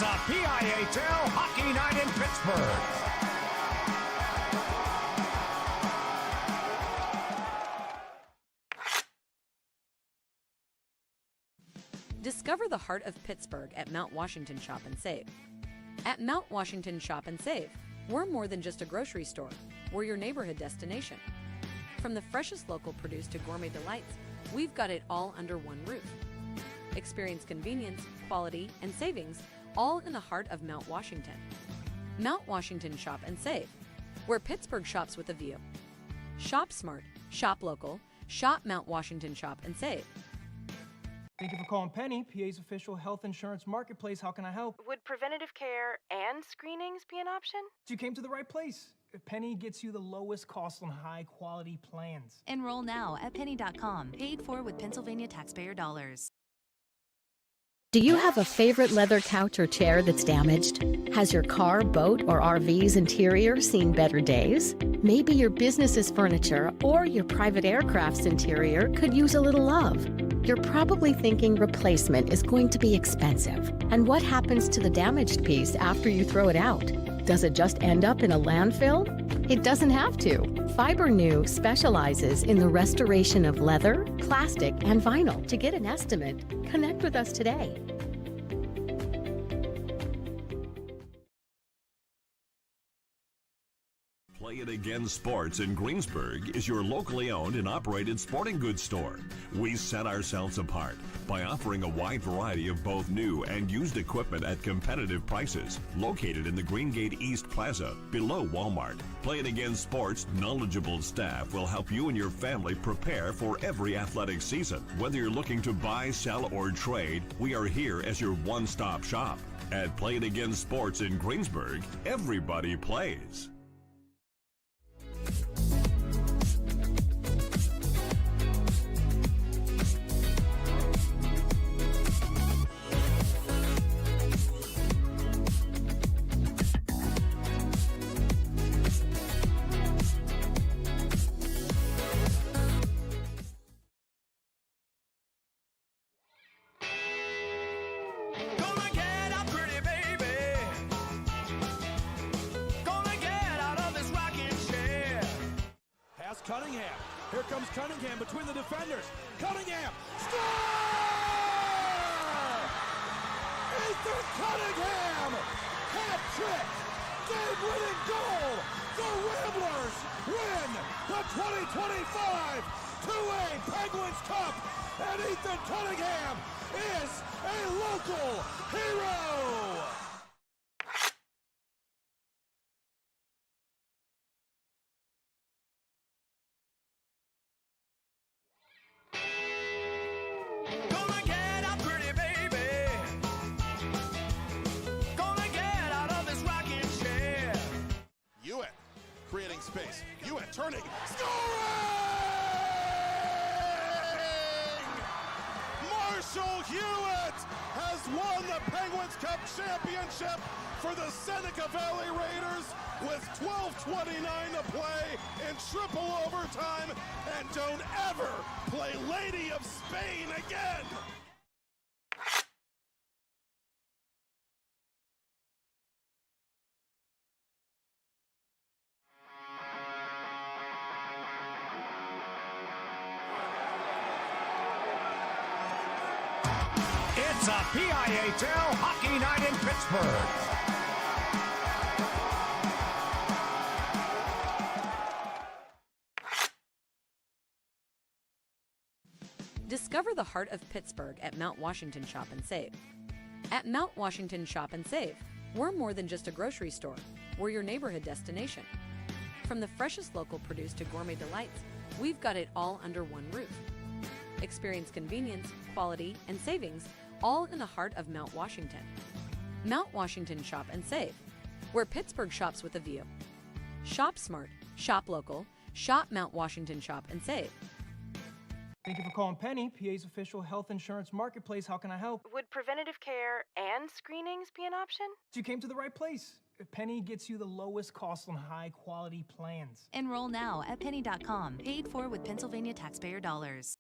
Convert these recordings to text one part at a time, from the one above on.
It's a pihl hockey night in Pittsburgh. Discover the heart of Pittsburgh at Mount Washington Shop and Save. At Mount Washington Shop and Save, we're more than just a grocery store. We're your neighborhood destination. From the freshest local produce to gourmet delights, we've got it all under one roof. Experience convenience, quality, and savings, all in the heart of Mount Washington. Mount Washington Shop and Save, where Pittsburgh shops with a view. Shop smart, shop local, shop Mount Washington Shop and Save. Thank you for calling Penny, PA's official health insurance marketplace. How can I help? Would preventative care and screenings be an option? You came to the right place. Penny gets you the lowest cost on high-quality plans. Enroll now at penny.com, paid for with Pennsylvania taxpayer dollars. Do you have a favorite leather couch or chair that's damaged? Has your car, boat, or RV's interior seen better days? Maybe your business's furniture or your private aircraft's interior could use a little love. You're probably thinking replacement is going to be expensive. And what happens to the damaged piece after you throw it out? Does it just end up in a landfill? It doesn't have to. Fiber New specializes in the restoration of leather, plastic, and vinyl. To get an estimate, connect with us today. Play It Again Sports in Greensburg is your locally owned and operated sporting goods store. We set ourselves apart by offering a wide variety of both new and used equipment at competitive prices. Located in the Greengate East Plaza, below Walmart, Play It Again Sports' knowledgeable staff will help you and your family prepare for every athletic season. Whether you're looking to buy, sell, or trade, we are here as your one-stop shop. At Play It Again Sports in Greensburg, everybody plays. Cunningham. Here comes Cunningham between the defenders. Cunningham. Score! Ethan Cunningham! Hat trick! Game-winning goal! The Ramblers win the 2025 2A Penguins Cup! And Ethan Cunningham is a local hero! Creating space. Hewitt turning. Scoring! Marshall Hewitt has won the Penguins Cup championship for the Seneca Valley Raiders with 12:29 to play in triple overtime. And don't ever play Lady of Spain again. It's a pihl hockey night in Pittsburgh. Discover the heart of Pittsburgh at Mount Washington Shop and Save. At Mount Washington Shop and Save, we're more than just a grocery store. We're your neighborhood destination. From the freshest local produce to gourmet delights, we've got it all under one roof. Experience convenience, quality, and savings, all in the heart of Mount Washington. Mount Washington Shop and Save, where Pittsburgh shops with a view. Shop smart, shop local, shop Mount Washington Shop and Save. Thank you for calling Penny, PA's official health insurance marketplace. How can I help? Would preventative care and screenings be an option? You came to the right place. Penny gets you the lowest cost on high-quality plans. Enroll now at penny.com, paid for with Pennsylvania taxpayer dollars.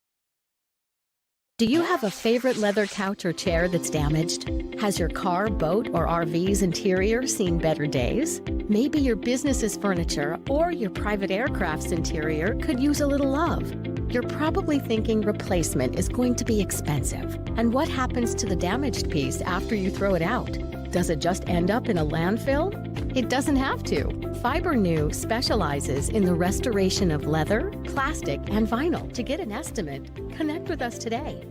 Do you have a favorite leather couch or chair that's damaged? Has your car, boat, or RV's interior seen better days? Maybe your business's furniture or your private aircraft's interior could use a little love. You're probably thinking replacement is going to be expensive. And what happens to the damaged piece after you throw it out? Does it just end up in a landfill? It doesn't have to. FiberNew specializes in the restoration of leather, plastic, and vinyl. To get an estimate, connect with us today.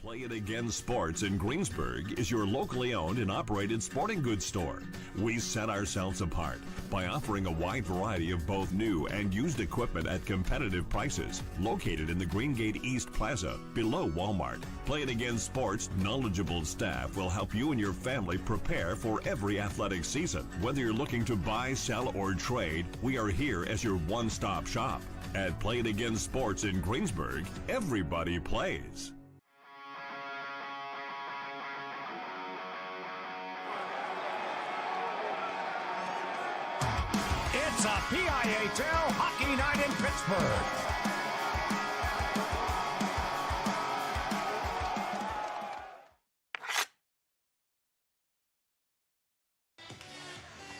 Play It Again Sports in Greensburg is your locally owned and operated sporting goods store. We set ourselves apart by offering a wide variety of both new and used equipment at competitive prices. Located in the Greengate East Plaza, below Walmart, Play It Again Sports' knowledgeable staff will help you and your family prepare for every athletic season. Whether you're looking to buy, sell, or trade, we are here as your one-stop shop. At Play It Again Sports in Greensburg, everybody plays. It's a pihl Hockey Night in Pittsburgh.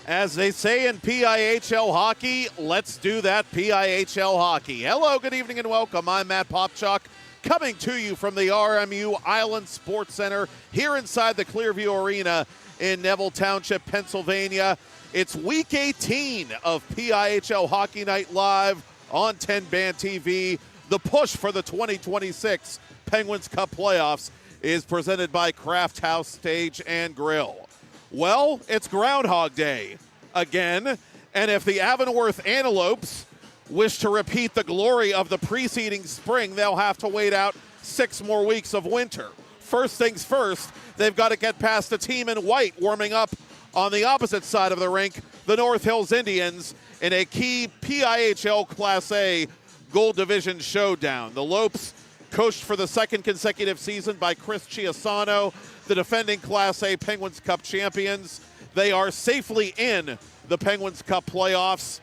As they say in PIHL hockey, let's do that PIHL hockey. Hello, good evening, and welcome. I'm Matt Popchock, coming to you from the RMU Island Sports Center here inside the Clearview Arena in Neville Township, Pennsylvania. It's week 18 of PIHL Hockey Night Live on TenbandTV. The push for the 2026 Penguins Cup playoffs is presented by Craft House Stage and Grill. Well, it's Groundhog Day again, and if the Avonworth Antelopes wish to repeat the glory of the preceding spring, they'll have to wait out 6 more weeks of winter. First things first, they've got to get past the team in white warming up on the opposite side of the rink, the North Hills Indians, in a key PIHL Class A Gold Division showdown. The Lopes, coached for the second consecutive season by Chris Chiasano, the defending Class A Penguins Cup champions. They are safely in the Penguins Cup playoffs,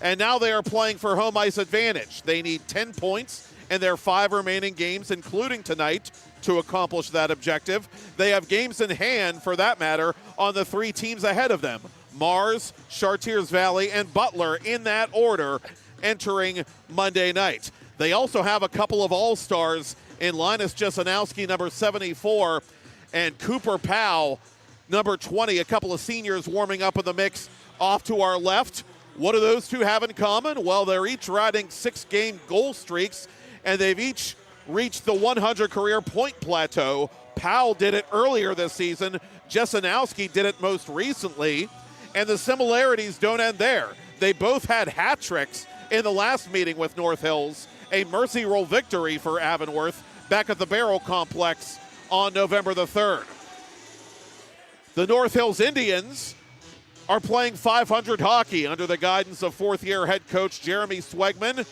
and now they are playing for home ice advantage. They need 10 points in their 5 remaining games, including tonight, to accomplish that objective. They have games in hand, for that matter, on the 3 teams ahead of them: Mars, Chartiers Valley, and Butler, in that order, entering Monday night. They also have a couple of all-stars in Linus Jasanowski, number 74, and Cooper Powell, number 20, a couple of seniors warming up in the mix off to our left. What do those two have in common? Well, they're each riding 6-game goal streaks, and they've each reached the 100 career point plateau. Powell did it earlier this season. Jasanowski did it most recently, and the similarities don't end there. They both had hat tricks in the last meeting with North Hills, a mercy rule victory for Avonworth back at the Barrel Complex on November the 3rd. The North Hills Indians are playing 500 hockey under the guidance of 4th-year head coach Jeremy Swegman.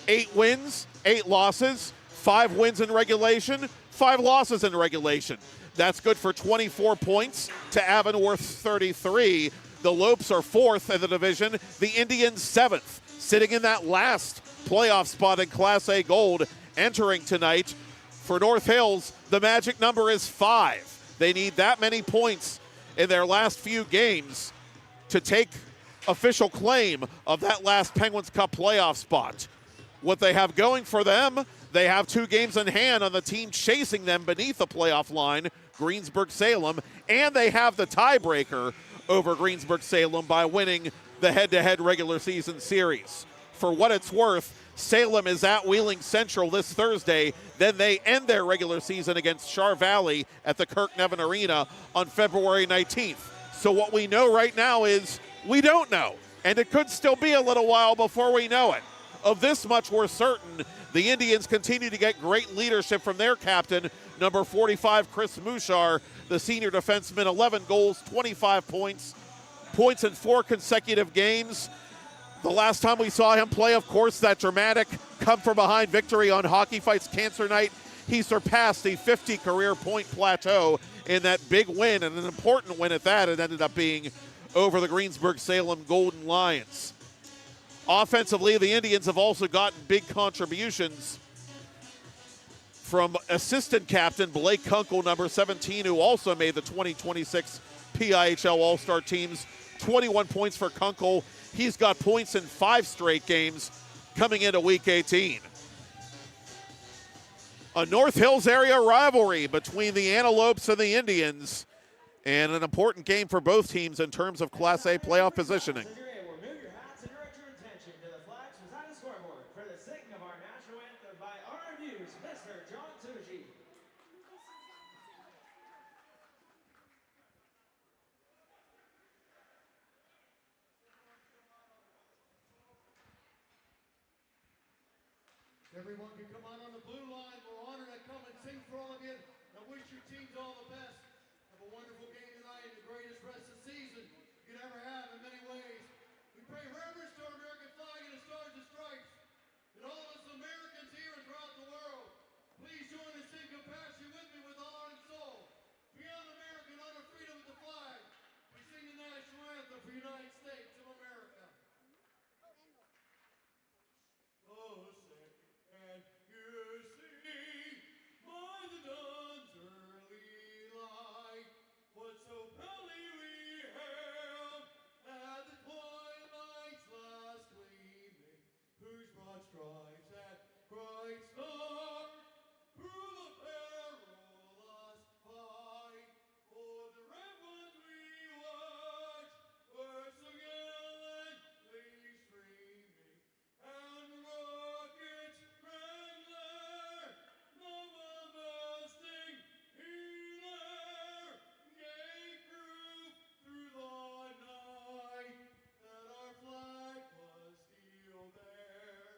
8 wins, 8 losses, 5 wins in regulation, 5 losses in regulation. That's good for 24 points to Avonworth's 33. The Lopes are 4th in the division, the Indians 7th, sitting in that last playoff spot in Class A Gold entering tonight. For North Hills, the magic number is 5. They need that many points in their last few games to take official claim of that last Penguins Cup playoff spot. What they have going for them, they have 2 games in hand on the team chasing them beneath the playoff line, Greensburg-Salem, and they have the tiebreaker over Greensburg-Salem by winning the head-to-head regular season series. For what it's worth, Salem is at Wheeling Central this Thursday. Then they end their regular season against Char Valley at the Kirk Nevin Arena on February 19th. So what we know right now is we don't know, and it could still be a little while before we know it. Of this much we're certain: the Indians continue to get great leadership from their captain, number 45, Chris Mushar, the senior defenseman. 11 goals, 25 points in 4 consecutive games. The last time we saw him play, of course, that dramatic come-from-behind victory on Hockey Fights Cancer Night. He surpassed the 50 career point plateau in that big win, and an important win at that. It ended up being over the Greensburg-Salem Golden Lions. Offensively, the Indians have also gotten big contributions from assistant captain Blake Kunkel, number 17, who also made the 2026 PIHL All-Star teams. 21 points for Kunkel. He's got points in 5 straight games coming into Week 18. A North Hills area rivalry between the Antelopes and the Indians, and an important game for both teams in terms of Class A playoff positioning. Everyone can come on the blue line. We're honored to come and sing for all of you. I wish your teams all the best. Have a wonderful game tonight and the greatest rest of the season you could ever have in many ways. We pray reverence to our American flag and the stars and stripes. And all of us Americans here and throughout the world, please join us in compassion with me with all heart and soul. Beyond America and honor freedom with the flag. We sing the national anthem for the United States of America. Oh, and you see by the dawn's early light what so proudly we hailed at the twilight's last gleaming, whose broad stripes and bright stars through the perilous fight o'er the ramparts we watched were so gallantly streaming, and the rockets ran there, noble bursting in air, gave proof through the night that our flag was still there.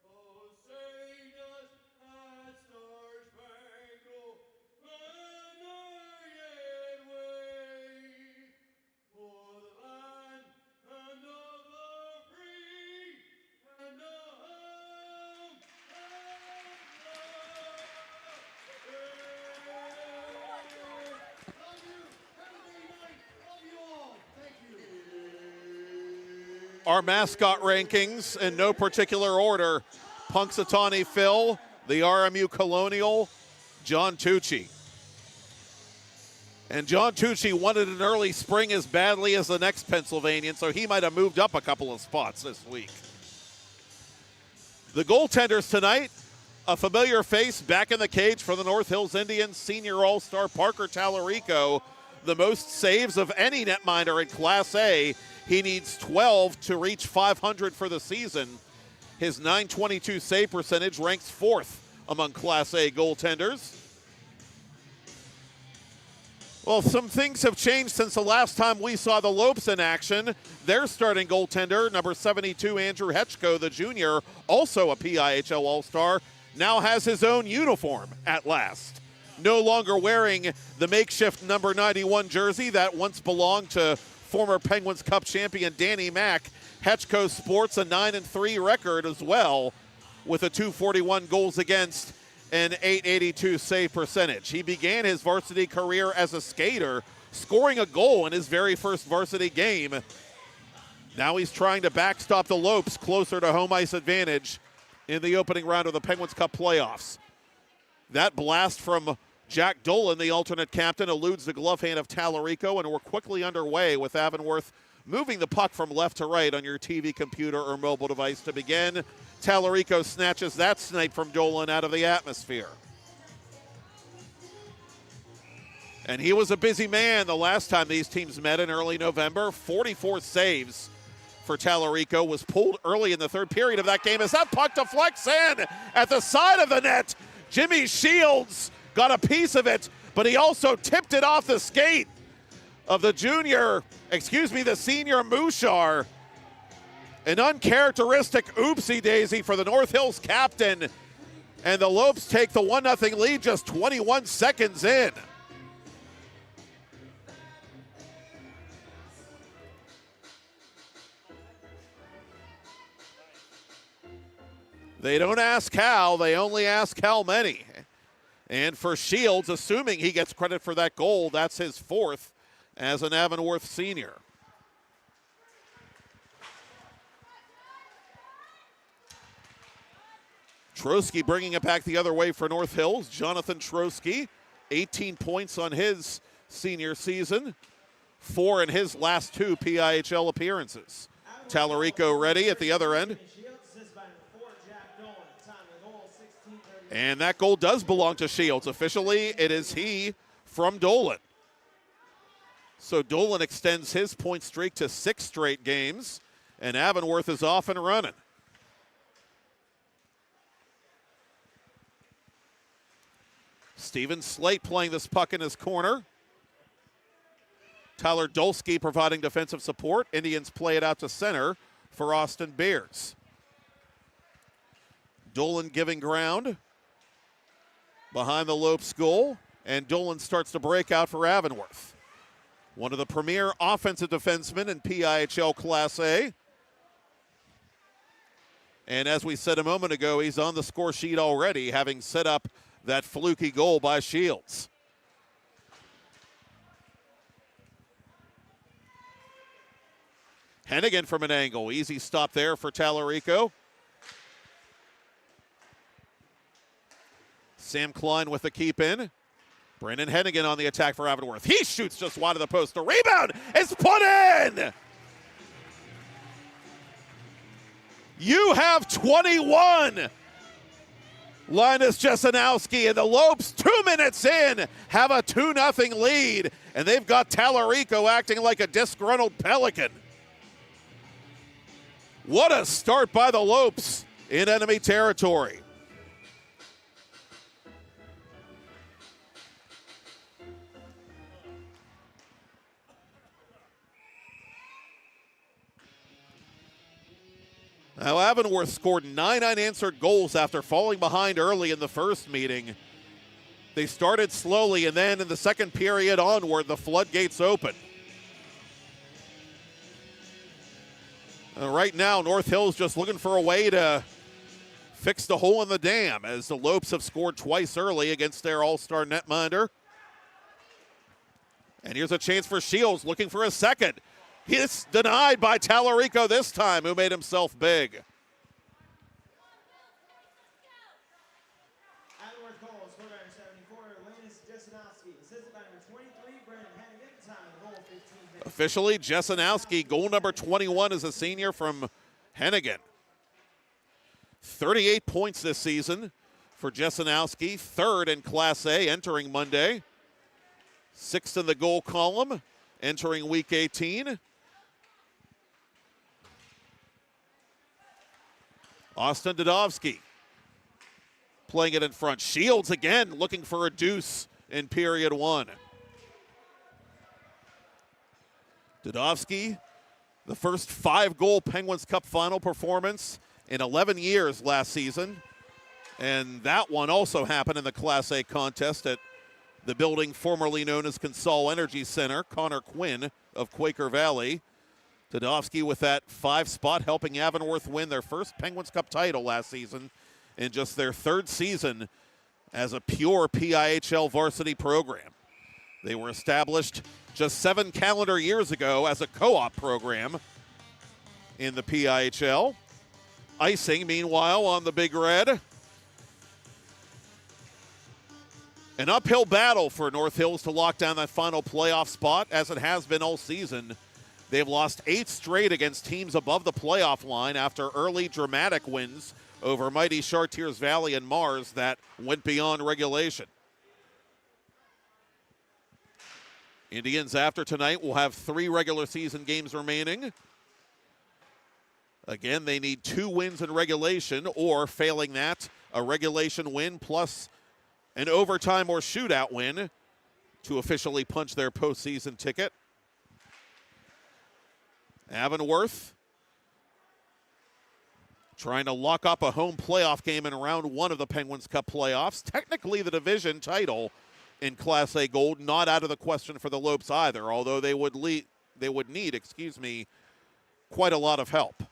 Oh, say does that star-spangled banner yet wave for the land and of the free and the home and love you. Have a great night. Love you all. Thank you. Our mascot rankings in no particular order: Punxsutawney Phil, the RMU Colonial, John Tucci. And John Tucci wanted an early spring as badly as the next Pennsylvanian, so he might have moved up a couple of spots this week. The goaltenders tonight, a familiar face back in the cage for the North Hills Indians, senior all-star Parker Tallarico, the most saves of any netminder in Class A. He needs 12 to reach 500 for the season. His .922 save percentage ranks 4th among Class A goaltenders. Well, some things have changed since the last time we saw the Lopes in action. Their starting goaltender, number 72, Andrew Hetchko, the junior, also a PIHL All-Star, now has his own uniform at last. No longer wearing the makeshift number 91 jersey that once belonged to former Penguins Cup champion Danny Mack, Hetchko sports a 9-3 record as well, with a .241 goals against and .882 save percentage. He began his varsity career as a skater, scoring a goal in his very first varsity game. Now he's trying to backstop the Lopes closer to home ice advantage in the opening round of the Penguins Cup playoffs. That blast from Jack Dolan, the alternate captain, eludes the glove hand of Tallarico, and we're quickly underway with Avonworth moving the puck from left to right on your TV, computer, or mobile device to begin. Tallarico snatches that snipe from Dolan out of the atmosphere. And he was a busy man the last time these teams met in early November. 44 saves for Tallarico, was pulled early in the third period of that game as that puck deflects in at the side of the net. Jimmy Shields got a piece of it, but he also tipped it off the skate of the senior Mouchard. An uncharacteristic oopsie-daisy for the North Hills captain, and the Lopes take the 1-0 lead just 21 seconds in. They don't ask how, they only ask how many. And for Shields, assuming he gets credit for that goal, that's his 4th as an Avonworth senior. Trotsky bringing it back the other way for North Hills. Jonathan Trotsky, 18 points on his senior season, 4 in his last 2 PIHL appearances. Tallarico ready at the other end. And that goal does belong to Shields. Officially, it is he from Dolan. So Dolan extends his point streak to 6 straight games, and Avonworth is off and running. Steven Slate playing this puck in his corner. Tyler Dolsky providing defensive support. Indians play it out to center for Austin Beers. Dolan giving ground behind the Lopes goal, and Dolan starts to break out for Avonworth. One of the premier offensive defensemen in PIHL Class A. And as we said a moment ago, he's on the score sheet already, having set up that fluky goal by Shields. Hennigan from an angle. Easy stop there for Tallarico. Sam Klein with the keep in. Brandon Hennigan on the attack for Avonworth. He shoots just wide of the post. The rebound is put in! You have 21! Linus Jesenowski and the Lopes, 2 minutes in, have a 2-0 lead, and they've got Tallarico acting like a disgruntled Pelican. What a start by the Lopes in enemy territory. Now, Avonworth scored 9 unanswered goals after falling behind early in the first meeting. They started slowly, and then in the second period onward, the floodgates opened. Right now, North Hills just looking for a way to fix the hole in the dam, as the Lopes have scored twice early against their all-star netminder. And here's a chance for Shields, looking for a second. It's denied by Tallarico this time, who made himself big. Avonworth goal, scored by 74, Linus Jesenowski. Assisted by number 23, Brandon Hennigan. Time of the goal, 15 minutes. Officially, Jesenowski, goal number 21 is a senior from Hennigan. 38 points this season for Jesenowski, 3rd in Class A entering Monday. 6th in the goal column entering Week 18. Austin Dudovsky playing it in front. Shields again looking for a deuce in period 1. Dudovsky, the first 5-goal Penguins Cup final performance in 11 years last season. And that one also happened in the Class A contest at the building formerly known as Consol Energy Center. Connor Quinn of Quaker Valley. Dudovsky with that 5 spot, helping Avonworth win their first Penguins Cup title last season in just their 3rd season as a pure PIHL varsity program. They were established just 7 calendar years ago as a co-op program in the PIHL. Icing, meanwhile, on the Big Red. An uphill battle for North Hills to lock down that final playoff spot, as it has been all season. They've lost 8 straight against teams above the playoff line after early dramatic wins over mighty Chartiers Valley and Mars that went beyond regulation. Indians, after tonight, will have 3 regular season games remaining. Again, they need 2 wins in regulation, or failing that, a regulation win plus an overtime or shootout win to officially punch their postseason ticket. Avonworth trying to lock up a home playoff game in round 1 of the Penguins Cup playoffs. Technically the division title in Class A Gold, not out of the question for the Lopes either, although they would need, quite a lot of help.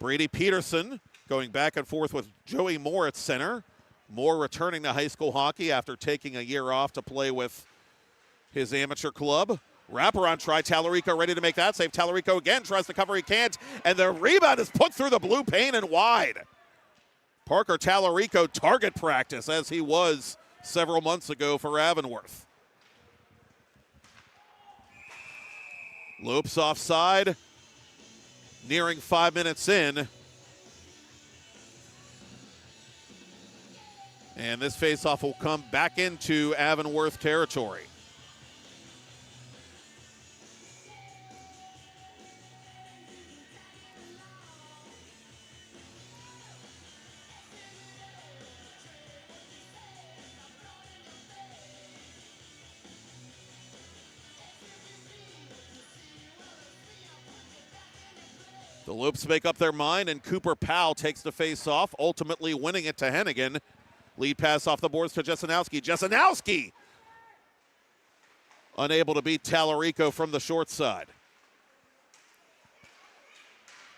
Brady Peterson going back and forth with Joey Moore at center. Moore returning to high school hockey after taking a year off to play with his amateur club. Wraparound try, Tallarico ready to make that save. Tallarico again tries to cover, he can't, and the rebound is put through the blue paint and wide. Parker Tallarico target practice as he was several months ago for Avonworth. Lopes offside, nearing 5 minutes in. And this faceoff will come back into Avonworth territory. The Lopes make up their mind, and Cooper Powell takes the face-off, ultimately winning it to Hennigan. Lead pass off the boards to Jesenowski. Jesenowski unable to beat Tallarico from the short side.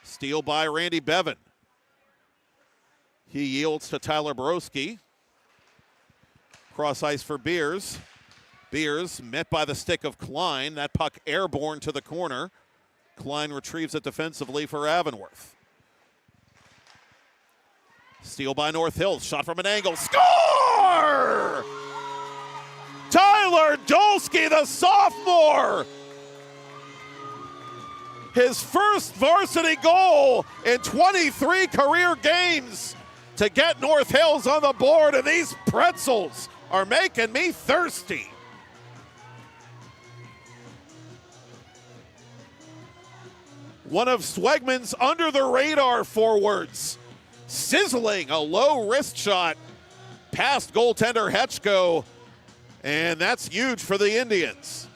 Steal by Randy Bevan. He yields to Tyler Broski. Cross ice for Beers. Beers met by the stick of Klein. That puck airborne to the corner. Klein retrieves it defensively for Avonworth. Steal by North Hills. Shot from an angle. Score! Tyler Dolsky, the sophomore. His first varsity goal in 23 career games to get North Hills on the board, and these pretzels are making me thirsty. One of Swegman's under-the-radar forwards, sizzling a low-wrist shot past goaltender Hetchko, and that's huge for the Indians.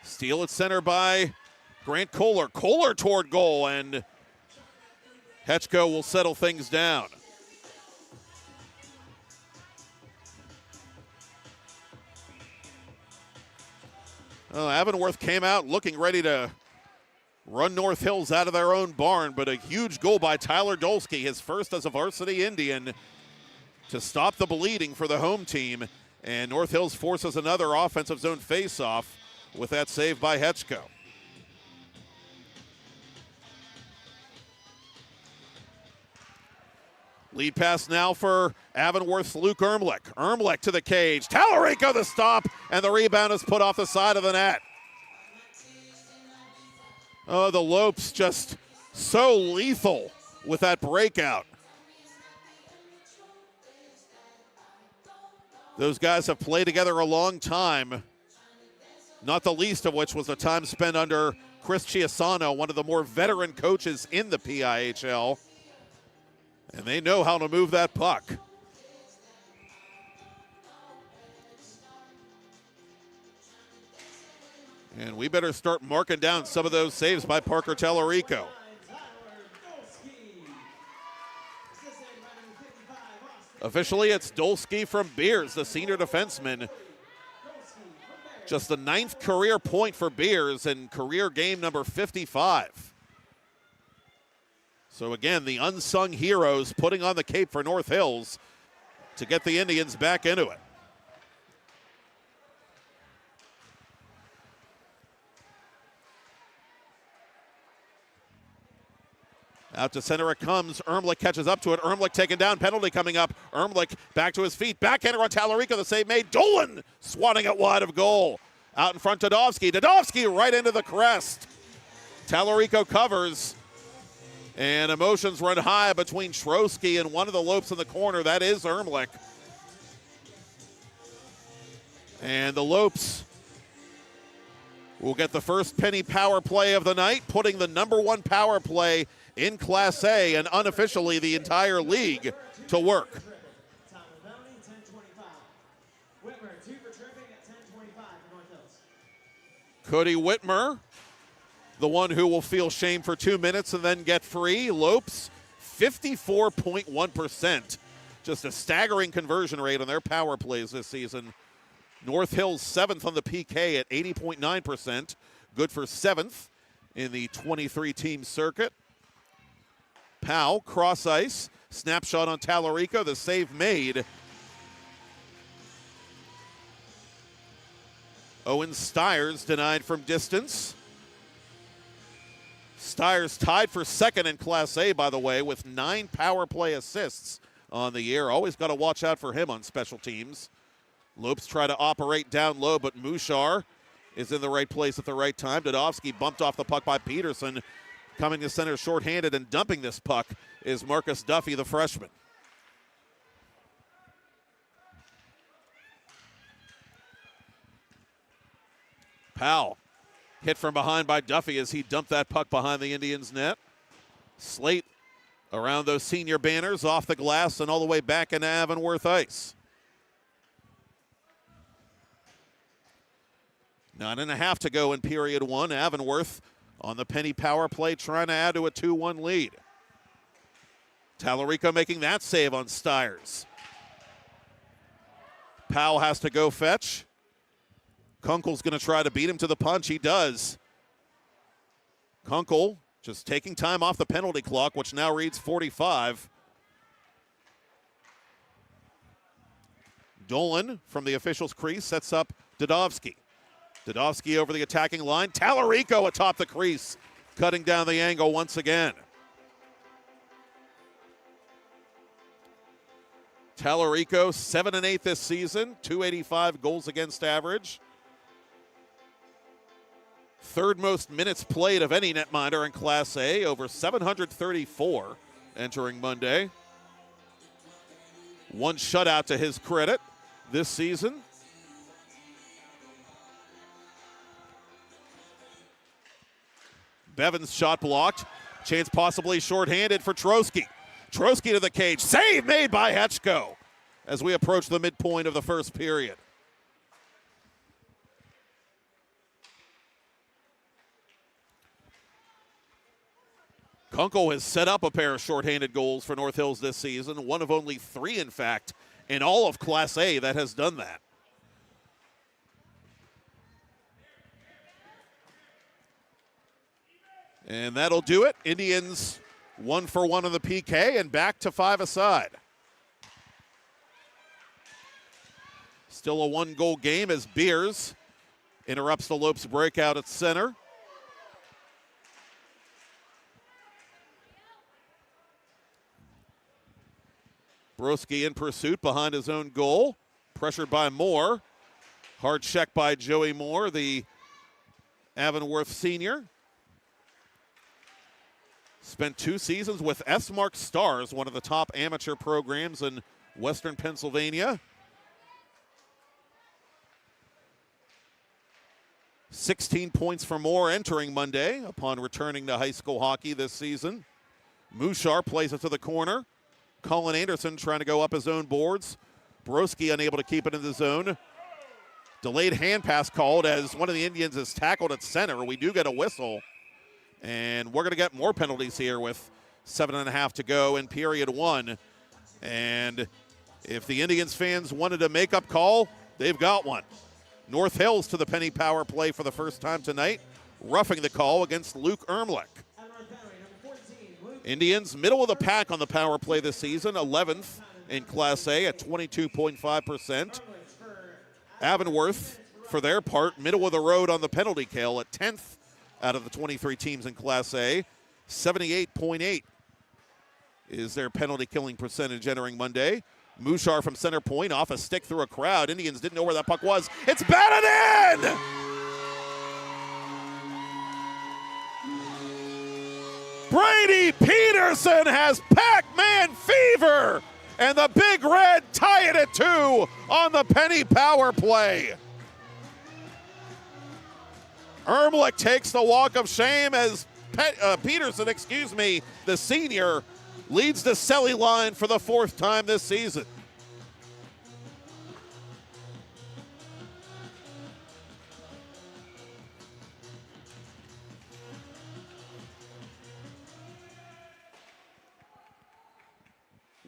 Steal at center by Grant Kohler. Kohler toward goal, and Hetchko will settle things down. Well, Avonworth came out looking ready to run North Hills out of their own barn, but a huge goal by Tyler Dolsky, his first as a varsity Indian, to stop the bleeding for the home team. And North Hills forces another offensive zone faceoff with that save by Hetchko. Lead pass now for Avonworth's Luke Ermlich. Ermlich to the cage. Tallarico the stop, and the rebound is put off the side of the net. Oh, the Lopes just so lethal with that breakout. Those guys have played together a long time, not the least of which was the time spent under Chris Chiasano, one of the more veteran coaches in the PIHL. And they know how to move that puck. And we better start marking down some of those saves by Parker Tallarico. Officially, it's Dolsky from Beers, the senior defenseman. Just the 9th career point for Beers and career game number 55. So again, the unsung heroes putting on the cape for North Hills to get the Indians back into it. Out to center it comes. Ermlich catches up to it. Ermlich taken down. Penalty coming up. Ermlich back to his feet. Backhander on Tallarico. The save made. Dolan swatting it wide of goal. Out in front, Dadovsky. Dadovsky right into the crest. Tallarico covers. And emotions run high between Shrosky and one of the Lopes in the corner. That is Ermlich. And the Lopes will get the first penny power play of the night, putting the #1 power play in Class A and unofficially the entire league to work. Cody Whitmer, the one who will feel shame for 2 minutes and then get free. Lopes, 54.1%. Just a staggering conversion rate on their power plays this season. North Hills 7th on the PK at 80.9%. Good for 7th in the 23-team circuit. Powell, cross ice, snapshot on Tallarico, the save made. Owen Stiers denied from distance. Stiers tied for second in Class A, by the way, with 9 power play assists on the year. Always got to watch out for him on special teams. Lopes try to operate down low, but Mushar is in the right place at the right time. Dudovsky bumped off the puck by Peterson. Coming to center shorthanded and dumping this puck is Marcus Duffy, the freshman. Powell hit from behind by Duffy as he dumped that puck behind the Indians' net. Slate around those senior banners, off the glass and all the way back into Avonworth ice. 9.5 to go in period 1. Avonworth on the penny power play trying to add to a 2-1 lead. Tallarico making that save on Stiers. Powell has to go fetch. Kunkel's going to try to beat him to the punch. He does. Kunkel just taking time off the penalty clock, which now reads 45. Dolan from the official's crease sets up Dudovsky. Dudovsky over the attacking line. Tallarico atop the crease, cutting down the angle once again. Tallarico, 7-8 this season, .285 goals against average. Third most minutes played of any netminder in Class A, over 734 entering Monday. 1 shutout to his credit this season. Bevan's shot blocked. Chance possibly shorthanded for Trotsky. Trotsky to the cage. Save made by Hetchko as we approach the midpoint of the first period. Kunkel has set up a pair of shorthanded goals for North Hills this season. One of only 3, in fact, in all of Class A that has done that. And that'll do it. Indians 1 for 1 on the PK and back to 5 aside. Still a 1-goal game as Beers interrupts the Lopes breakout at center. Broski in pursuit behind his own goal. Pressured by Moore. Hard check by Joey Moore, the Avonworth senior. Spent 2 seasons with S-Mark Stars, one of the top amateur programs in Western Pennsylvania. 16 points for Moore entering Monday upon returning to high school hockey this season. Mushar plays it to the corner. Colin Anderson trying to go up his own boards. Broski unable to keep it in the zone. Delayed hand pass called as one of the Indians is tackled at center. We do get a whistle. And we're going to get more penalties here with 7.5 to go in period 1. And if the Indians fans wanted a makeup call, they've got one. North Hills to the penny power play for the first time tonight, roughing the call against Luke Ermlich. Indians, middle of the pack on the power play this season, 11th in Class A at 22.5%. Avonworth, for their part, middle of the road on the penalty kill at 10th out of the 23 teams in Class A. 78.8 is their penalty killing percentage entering Monday. Mushar from center point, off a stick through a crowd. Indians didn't know where that puck was. It's batted in! Brady Peterson has Pac-Man fever, and the Big Red tie it at 2 on the penny power play. Ermlich takes the walk of shame as Peterson, the senior, leads the Selly line for the 4th time this season.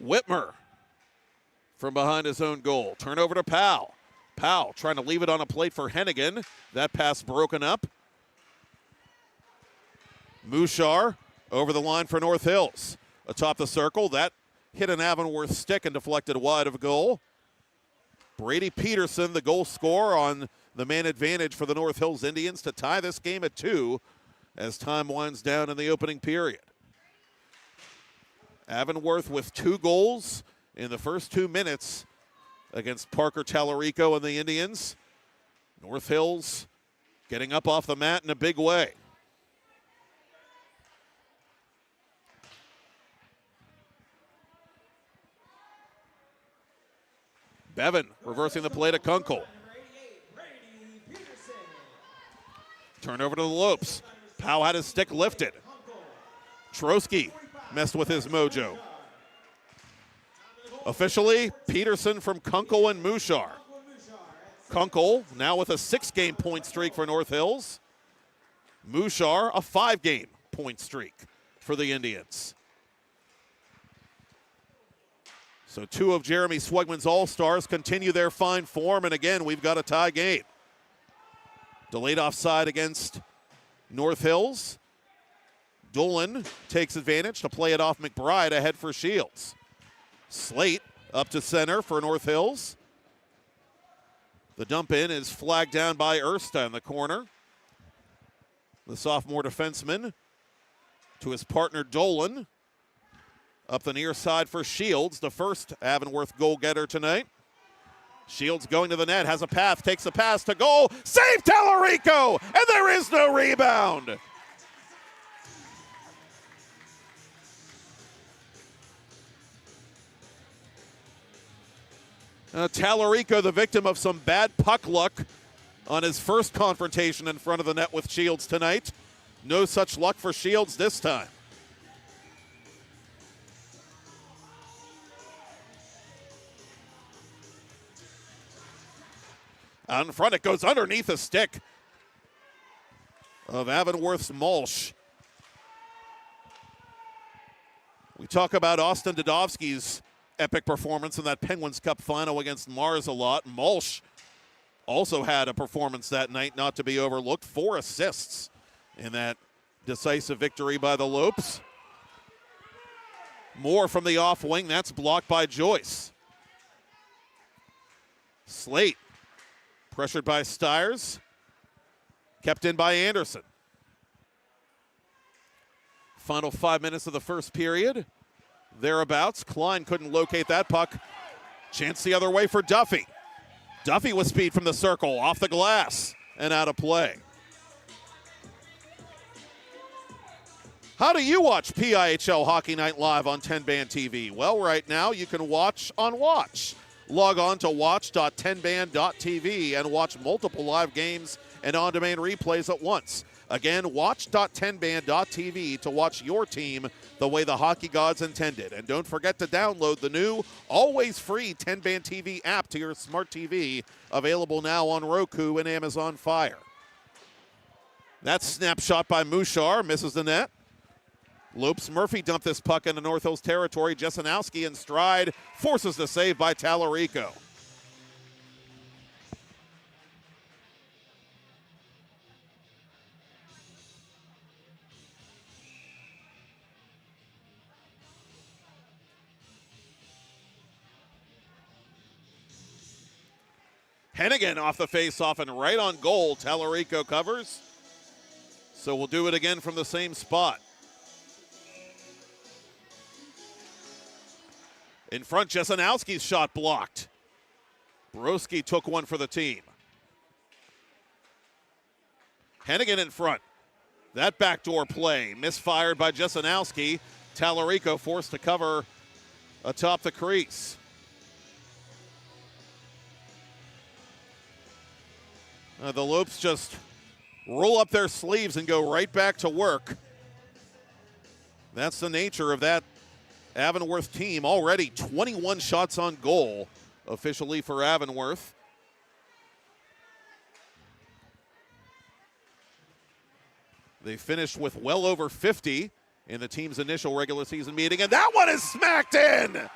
Whitmer from behind his own goal. Turnover to Powell. Powell trying to leave it on a plate for Hennigan. That pass broken up. Mushar over the line for North Hills. Atop the circle, that hit an Avonworth stick and deflected wide of goal. Brady Peterson, the goal scorer on the man advantage for the North Hills Indians to tie this game at 2 as time winds down in the opening period. Avonworth with 2 goals in the first 2 minutes against Parker Tallarico and the Indians. North Hills getting up off the mat in a big way. Bevan reversing the play to Kunkel. Turnover to the Lopes. Powell had his stick lifted. Trotsky messed with his mojo. Officially, Peterson from Kunkel and Mushar. Kunkel now with a 6-game point streak for North Hills. Mushar a 5-game point streak for the Indians. So 2 of Jeremy Swegman's All-Stars continue their fine form, and again, we've got a tie game. Delayed offside against North Hills. Dolan takes advantage to play it off McBride ahead for Shields. Slate up to center for North Hills. The dump in is flagged down by Ersta in the corner. The sophomore defenseman to his partner Dolan. Up the near side for Shields, the first Avonworth goal-getter tonight. Shields going to the net, has a path, takes a pass to goal. Save Tallarico, and there is no rebound. Tallarico, the victim of some bad puck luck on his first confrontation in front of the net with Shields tonight. No such luck for Shields this time. Out in front, it goes underneath the stick of Avonworth's Mulch. We talk about Austin Dudovsky's epic performance in that Penguins Cup final against Mars a lot. Mulch also had a performance that night not to be overlooked. 4 assists in that decisive victory by the Lopes. More from the off wing. That's blocked by Joyce. Slate pressured by Stiers. Kept in by Anderson. Final 5 minutes of the first period. Thereabouts. Klein couldn't locate that puck. Chance the other way for Duffy. Duffy with speed from the circle, off the glass, and out of play. How do you watch PIHL Hockey Night Live on TenbandTV? Well, right now you can watch on Watch. Log on to watch.tenband.tv and watch multiple live games and on-demand replays at once. Again, watch.tenband.tv to watch your team the way the hockey gods intended. And don't forget to download the new, always free TenbandTV app to your smart TV, available now on Roku and Amazon Fire. That snapshot by Mushar misses the net. Lopes Murphy dumped this puck into North Hills territory. Jesenowski in stride forces the save by Tallarico. Hennigan off the face-off and right on goal. Tallarico covers. So we'll do it again from the same spot. In front, Jesenowski's shot blocked. Broski took one for the team. Hennigan in front. That backdoor play misfired by Jesenowski. Tallarico forced to cover atop the crease. The Lopes just roll up their sleeves and go right back to work. That's the nature of that Avonworth team. Already 21 shots on goal officially for Avonworth. They finished with well over 50 in the team's initial regular season meeting, and that one is smacked in.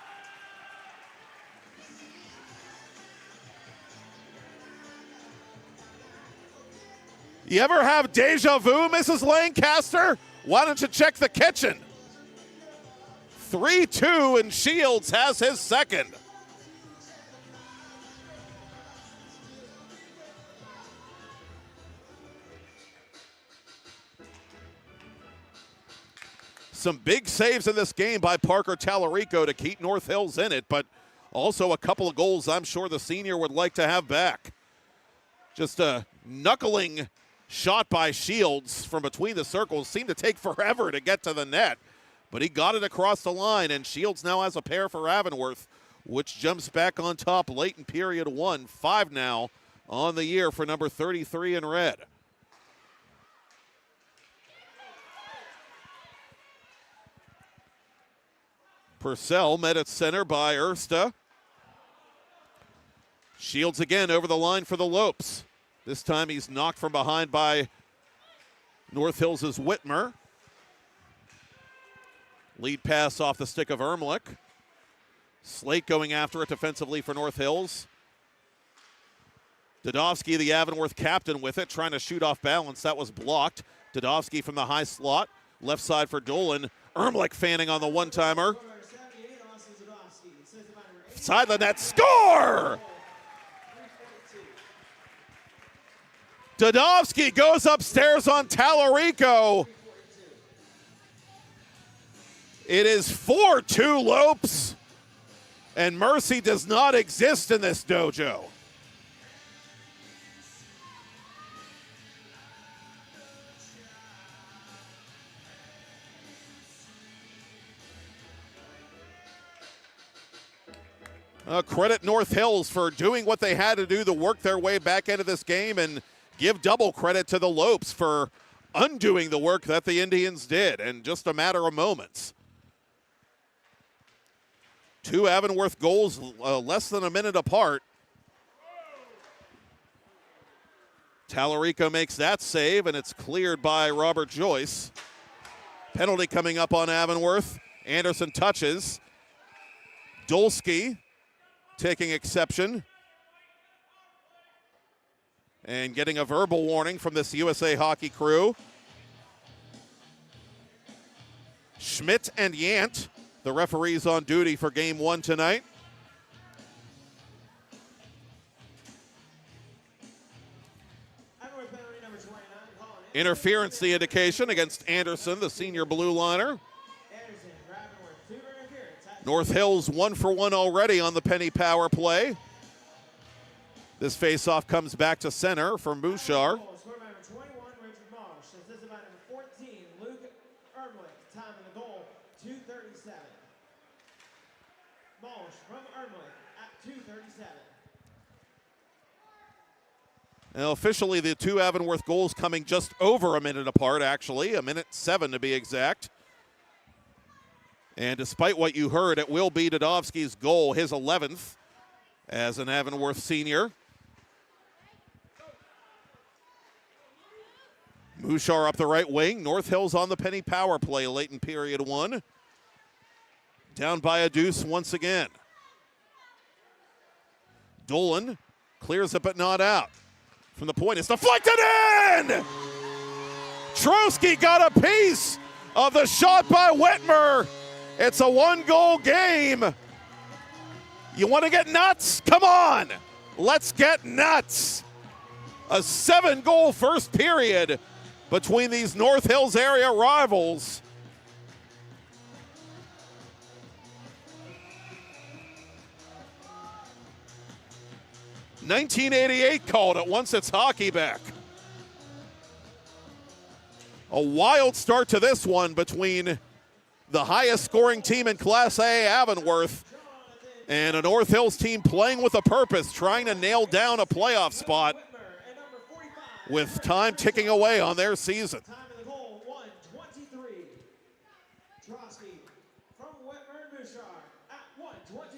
You ever have deja vu, Mrs. Lancaster? Why don't you check the kitchen? 3-2, and Shields has his second. Some big saves in this game by Parker Tallarico to keep North Hills in it, but also a couple of goals I'm sure the senior would like to have back. Just a knuckling shot by Shields from between the circles. Seemed to take forever to get to the net, but he got it across the line, and Shields now has a pair for Avonworth, which jumps back on top late in period 1. 5 now on the year for number 33 in red. Purcell met at center by Ersta. Shields again over the line for the Lopes. This time he's knocked from behind by North Hills' Whitmer. Lead pass off the stick of Ermlich. Slate going after it defensively for North Hills. Dudovsky, the Avonworth captain, with it, trying to shoot off balance. That was blocked. Dudovsky from the high slot. Left side for Dolan. Ermlich fanning on the one-timer. Side of the net, score! Dudovsky goes upstairs on Tallarico. It is 4-2 Lopes, and mercy does not exist in this dojo. Credit North Hills for doing what they had to do to work their way back into this game, and give double credit to the Lopes for undoing the work that the Indians did in just a matter of moments. 2 Avonworth goals less than a minute apart. Tallarico makes that save, and it's cleared by Robert Joyce. Penalty coming up on Avonworth. Anderson touches. Dolsky taking exception and getting a verbal warning from this USA Hockey crew. Schmidt and Yant, the referees on duty for game 1 tonight. Interference, the indication, against Anderson, the senior blue liner. North Hills 1 for 1 already on the penny power play. This faceoff comes back to center for Bouchard. Now, officially, the 2 Avonworth goals coming just over a minute apart, actually, 1:07 to be exact. And despite what you heard, it will be Dudovsky's goal, his 11th as an Avonworth senior. Bouchard up the right wing. North Hills on the penny power play late in period 1. Down by a deuce once again. Dolan clears it but not out. From the point, it's deflected in! Trotsky got a piece of the shot by Whitmer. It's a 1-goal game. You want to get nuts? Come on. Let's get nuts. A 7-goal first period between these North Hills area rivals. '88 called it once it's hockey back. A wild start to this one between the highest scoring team in Class A, Avonworth, and a North Hills team playing with a purpose, trying to nail down a playoff spot with time ticking away on their season.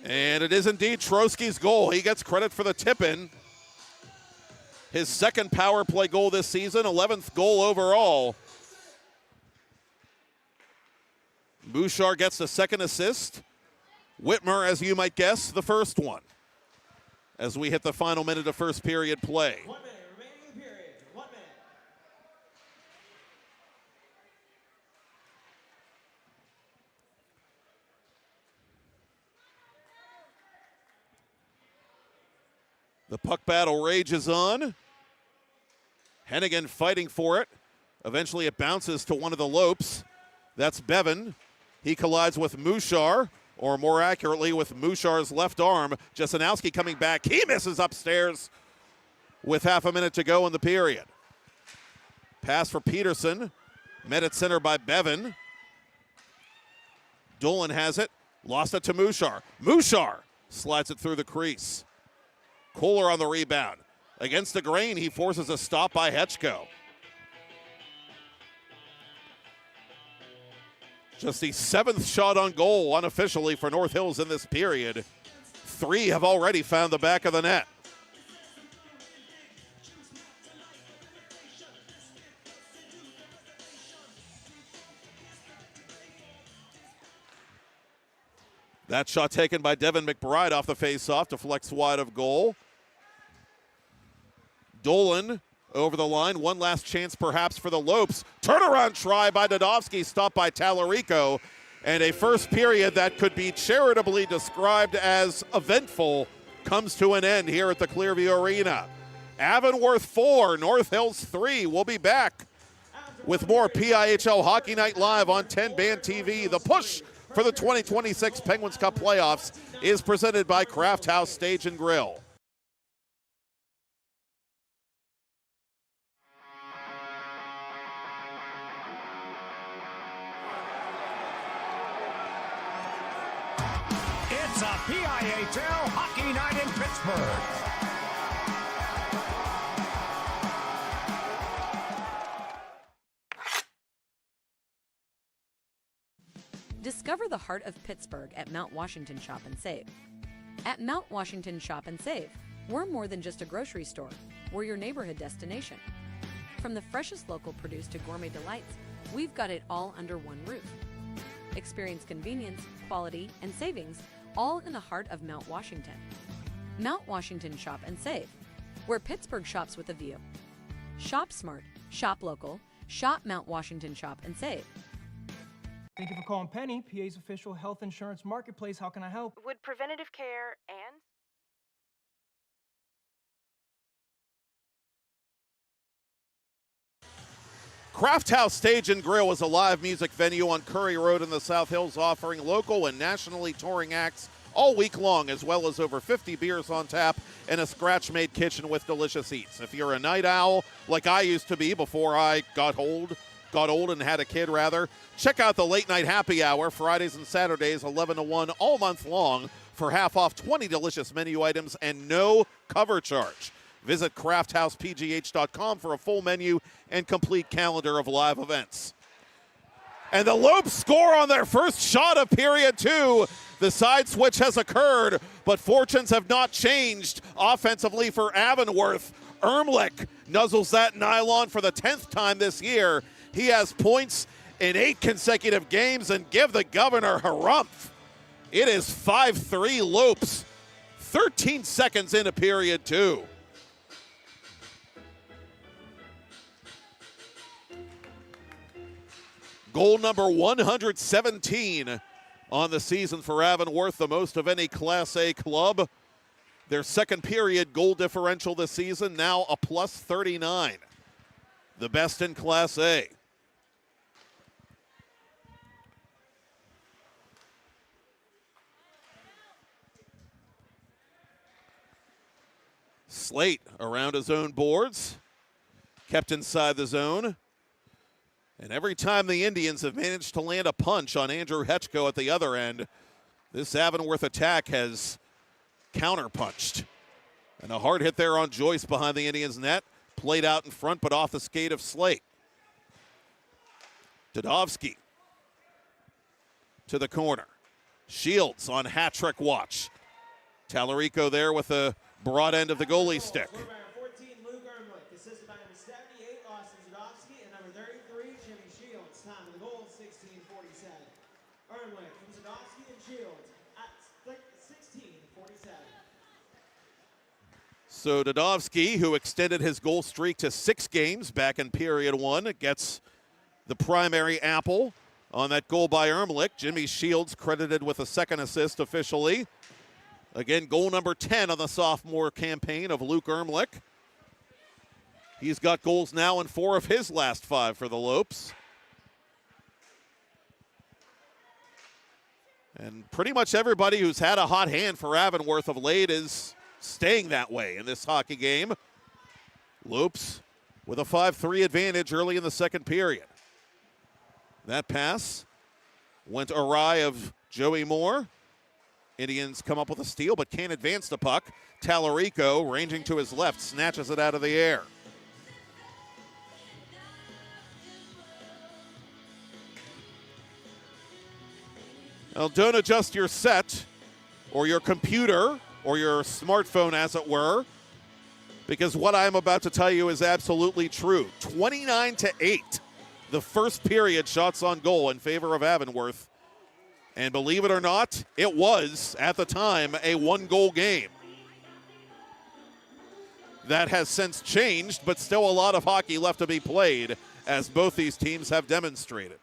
And it is indeed Trotsky's goal. He gets credit for the tip-in. His 2nd power play goal this season, 11th goal overall. Bouchard gets the 2nd assist. Whitmer, as you might guess, the 1st one. As we hit the final minute of first period play. 1 minute remaining in the period. 1 minute. The puck battle rages on. Hennigan fighting for it. Eventually it bounces to one of the Lopes. That's Bevan. He collides with Mushar, or more accurately with Mushar's left arm. Jesenowski coming back. He misses upstairs with half a minute to go in the period. Pass for Peterson. Met at center by Bevan. Dolan has it. Lost it to Mushar. Mushar slides it through the crease. Kohler on the rebound. Against the grain, he forces a stop by Hetchko. Just the 7th shot on goal unofficially for North Hills in this period. 3 have already found the back of the net. That shot taken by Devin McBride off the faceoff, deflects wide of goal. Dolan over the line. One last chance perhaps for the Lopes. Turnaround try by Dodovsky, stopped by Tallarico. And a first period that could be charitably described as eventful comes to an end here at the Clearview Arena. Avonworth 4, North Hills 3. We'll be back with more PIHL Hockey Night Live on 10bandTV. The push for the 2026 Penguins Cup playoffs is presented by Craft House Stage and Grill. It's a PIHL Hockey Night in Pittsburgh. Discover the heart of Pittsburgh at Mount Washington Shop and Save. At Mount Washington Shop and Save, we're more than just a grocery store. We're your neighborhood destination. From the freshest local produce to gourmet delights, we've got it all under one roof. Experience convenience, quality, and savings all in the heart of Mount Washington. Mount Washington Shop and Save, where Pittsburgh shops with a view. Shop smart, shop local, shop Mount Washington Shop and Save. Thank you for calling Penny, PA's official health insurance marketplace. How can I help? Would preventative care and Craft House Stage and Grill is a live music venue on Curry Road in the South Hills, offering local and nationally touring acts all week long, as well as over 50 beers on tap and a scratch-made kitchen with delicious eats. If you're a night owl, like I used to be before I got old and had a kid, rather, check out the late night happy hour Fridays and Saturdays 11 to 1 all month long for half off 20 delicious menu items and no cover charge. Visit crafthousepgh.com for a full menu and complete calendar of live events. And the Lopes score on their first shot of period 2. The side switch has occurred, but fortunes have not changed offensively for Avonworth. Ermlich nuzzles that nylon for the 10th time this year. He has points in 8 consecutive games, and give the governor harumph. It is 5-3 Lopes, 13 seconds into period 2. Goal number 117 on the season for Avonworth, the most of any Class A club. Their second period goal differential this season, now a plus 39. The best in Class A. Slate around his own boards, kept inside the zone. And every time the Indians have managed to land a punch on Andrew Hetchko at the other end, this Avonworth attack has counterpunched. And a hard hit there on Joyce behind the Indians' net. Played out in front, but off the skate of Slate. Dodovsky to the corner. Shields on hat-trick watch. Tallarico there with the broad end of the goalie stick. So Dodovsky, who extended his goal streak to 6 games back in period 1, gets the primary apple on that goal by Ermlich. Jimmy Shields credited with a second assist officially. Again, goal number 10 on the sophomore campaign of Luke Ermlich. He's got goals now in 4 of his last 5 for the Lopes. And pretty much everybody who's had a hot hand for Avonworth of late is staying that way in this hockey game. Lopes with a 5-3 advantage early in the second period. That pass went awry of Joey Moore. Indians come up with a steal but can't advance the puck. Tallarico, ranging to his left, snatches it out of the air. Now, don't adjust your set or your computer or your smartphone, as it were, because what I'm about to tell you is absolutely true. 29-8, the first period shots on goal in favor of Avonworth. And believe it or not, it was, at the time, a one-goal game. That has since changed, but still a lot of hockey left to be played, as both these teams have demonstrated.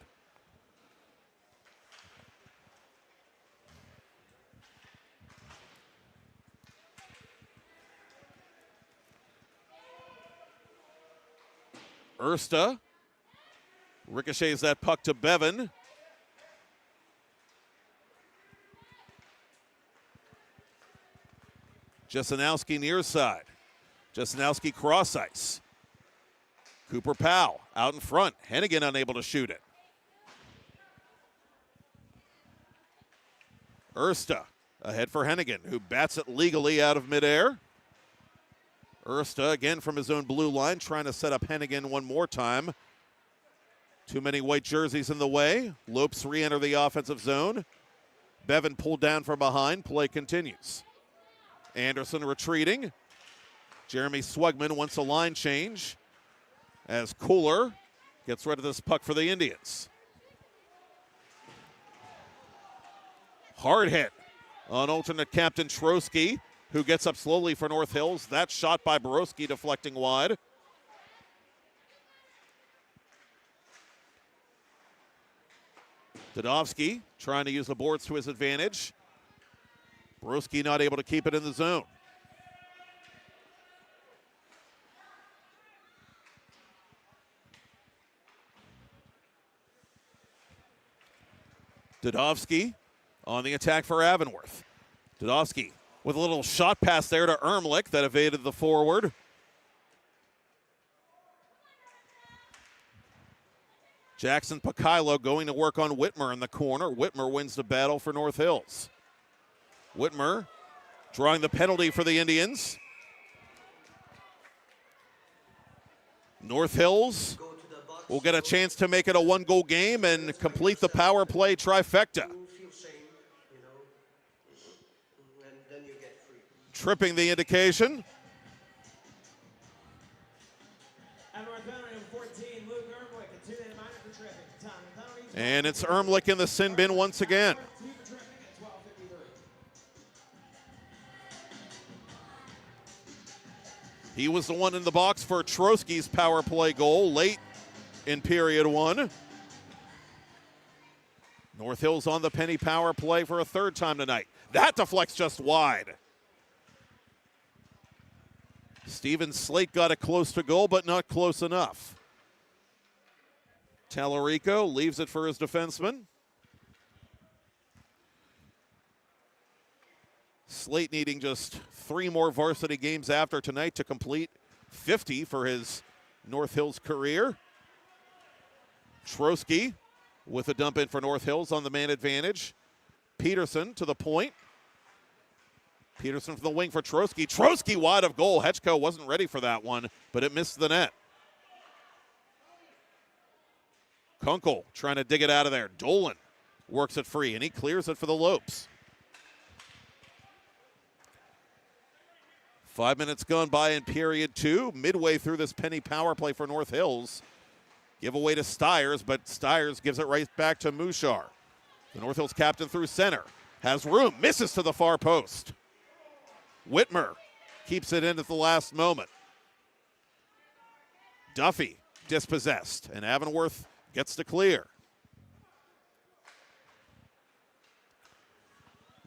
Ersta ricochets that puck to Bevan. Jesenowski near side. Jesenowski cross ice. Cooper Powell out in front. Hennigan unable to shoot it. Ersta ahead for Hennigan, who bats it legally out of midair. Ersta again from his own blue line, trying to set up Hennigan one more time. Too many white jerseys in the way. Lopes re-enter the offensive zone. Bevan pulled down from behind. Play continues. Anderson retreating. Jeremy Swegman wants a line change as Kohler gets rid of this puck for the Indians. Hard hit on alternate captain Trotsky, who gets up slowly for North Hills. That shot by Borowski deflecting wide. Dadovsky trying to use the boards to his advantage. Borowski not able to keep it in the zone. Dadovsky on the attack for Avonworth. Dadovsky with a little shot pass there to Ermlich that evaded the forward. Jackson Pakilo going to work on Whitmer in the corner. Whitmer wins the battle for North Hills. Whitmer drawing the penalty for the Indians. North Hills will get a chance to make it a one-goal game and complete the power play trifecta. Tripping the indication. And it's Ermlich in the sin bin once again. He was the one in the box for Trotsky's power play goal late in period one. North Hills on the penny power play for a third time tonight. That deflects just wide. Steven Slate got it close to goal, but not close enough. Tallarico leaves it for his defenseman. Slate needing just 3 more varsity games after tonight to complete 50 for his North Hills career. Trotsky with a dump in for North Hills on the man advantage. Peterson to the point. Peterson from the wing for Trotsky. Trotsky wide of goal. Hetchko wasn't ready for that one, but it missed the net. Kunkel trying to dig it out of there. Dolan works it free, and he clears it for the Lopes. 5 minutes gone by in period two. Midway through this penny power play for North Hills. Give away to Stiers, but Stiers gives it right back to Mouchard. The North Hills captain through center. Has room, misses to the far post. Whitmer keeps it in at the last moment. Duffy dispossessed, and Avonworth gets to clear.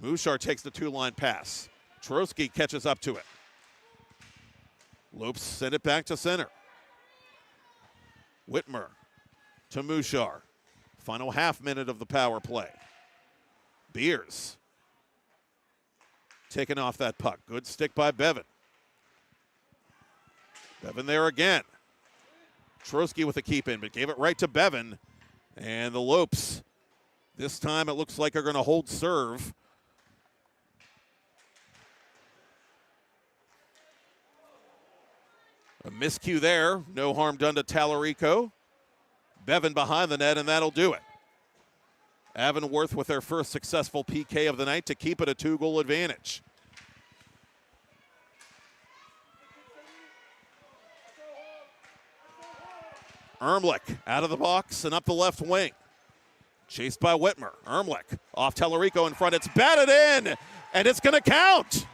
Mouchard takes the two-line pass. Trotsky catches up to it. Lopes send it back to center. Whitmer to Mouchard. Final half minute of the power play. Beers taking off that puck. Good stick by Bevan. Bevan there again. Trotsky with a keep in, but gave it right to Bevan. And the Lopes, this time it looks like are going to hold serve. A miscue there. No harm done to Tallarico. Bevan behind the net, and that'll do it. Avonworth with their first successful PK of the night to keep it a 2-goal advantage. Ermlich out of the box and up the left wing. Chased by Whitmer. Ermlich off Tallarico in front. It's batted in, and it's going to count.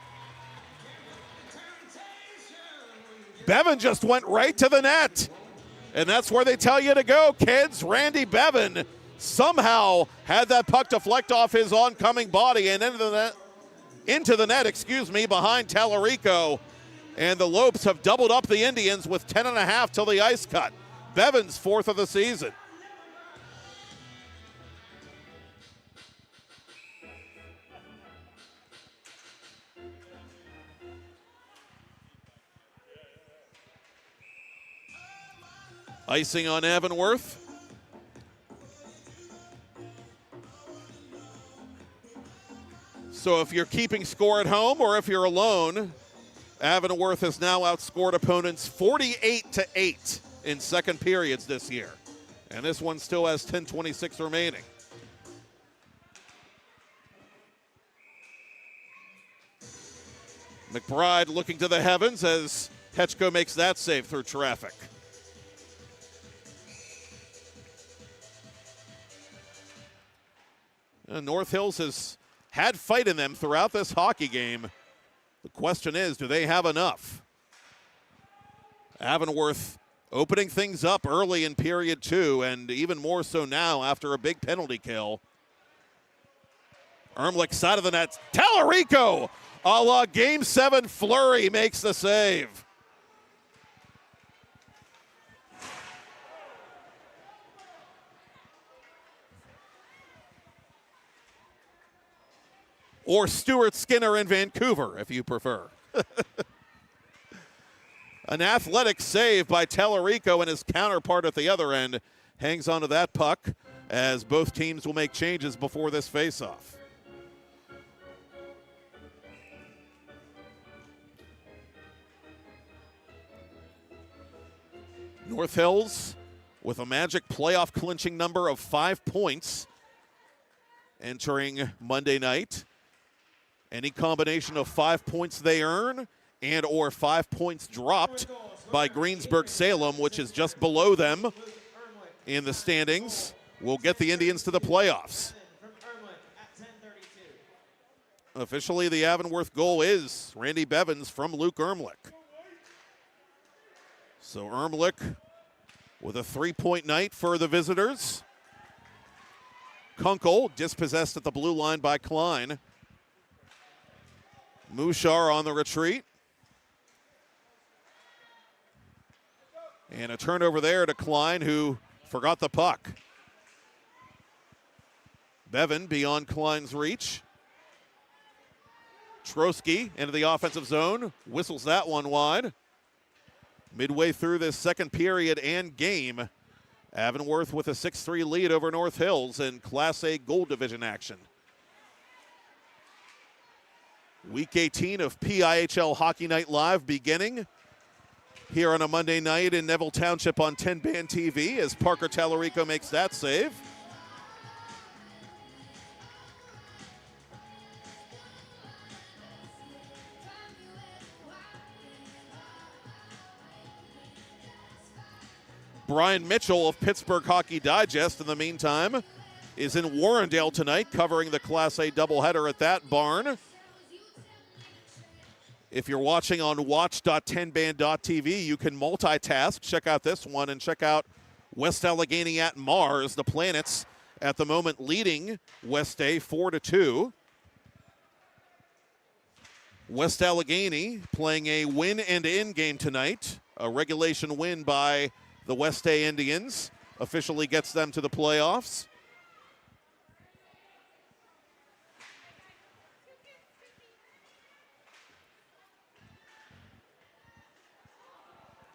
Bevan just went right to the net. And that's where they tell you to go, kids. Randy Bevan somehow had that puck deflect off his oncoming body and into the net, behind Tallarico. And the Lopes have doubled up the Indians with 10.5 till the ice cut. Bevan's 4th of the season. Icing on Avonworth. So if you're keeping score at home or if you're alone, Avonworth has now outscored opponents 48-8 in second periods this year. And this one still has 10:26 remaining. McBride looking to the heavens as Hetchko makes that save through traffic. North Hills has had fight in them throughout this hockey game. The question is, do they have enough? Avonworth opening things up early in period 2, and even more so now after a big penalty kill. Ermlich side of the net. Tallarico, a la Game 7 Flurry, makes the save. Or Stuart Skinner in Vancouver, if you prefer. An athletic save by Tallarico, and his counterpart at the other end hangs onto that puck as both teams will make changes before this faceoff. North Hills with a magic playoff clinching number of 5 points entering Monday night. Any combination of 5 points they earn and or 5 points dropped by Greensburg-Salem, which is just below them in the standings, will get the Indians to the playoffs. Officially, the Avonworth goal is Randy Bevans from Luke Ermlich. So Ermlich with a 3-point night for the visitors. Kunkel dispossessed at the blue line by Klein. Mushar on the retreat. And a turnover there to Klein, who forgot the puck. Bevan beyond Klein's reach. Trotsky into the offensive zone. Whistles that one wide. Midway through this second period and game, Avonworth with a 6-3 lead over North Hills in Class A Gold Division action. Week 18 of PIHL Hockey Night Live beginning here on a Monday night in Neville Township on TenbandTV as Parker Tallarico makes that save. Brian Mitchell of Pittsburgh Hockey Digest, in the meantime, is in Warrendale tonight covering the Class A doubleheader at that barn. If you're watching on watch.tenband.tv, you can multitask. Check out this one and check out West Allegheny at Mars. The Planets at the moment leading West A 4-2. West Allegheny playing a win and in game tonight. A regulation win by the West A Indians officially gets them to the playoffs.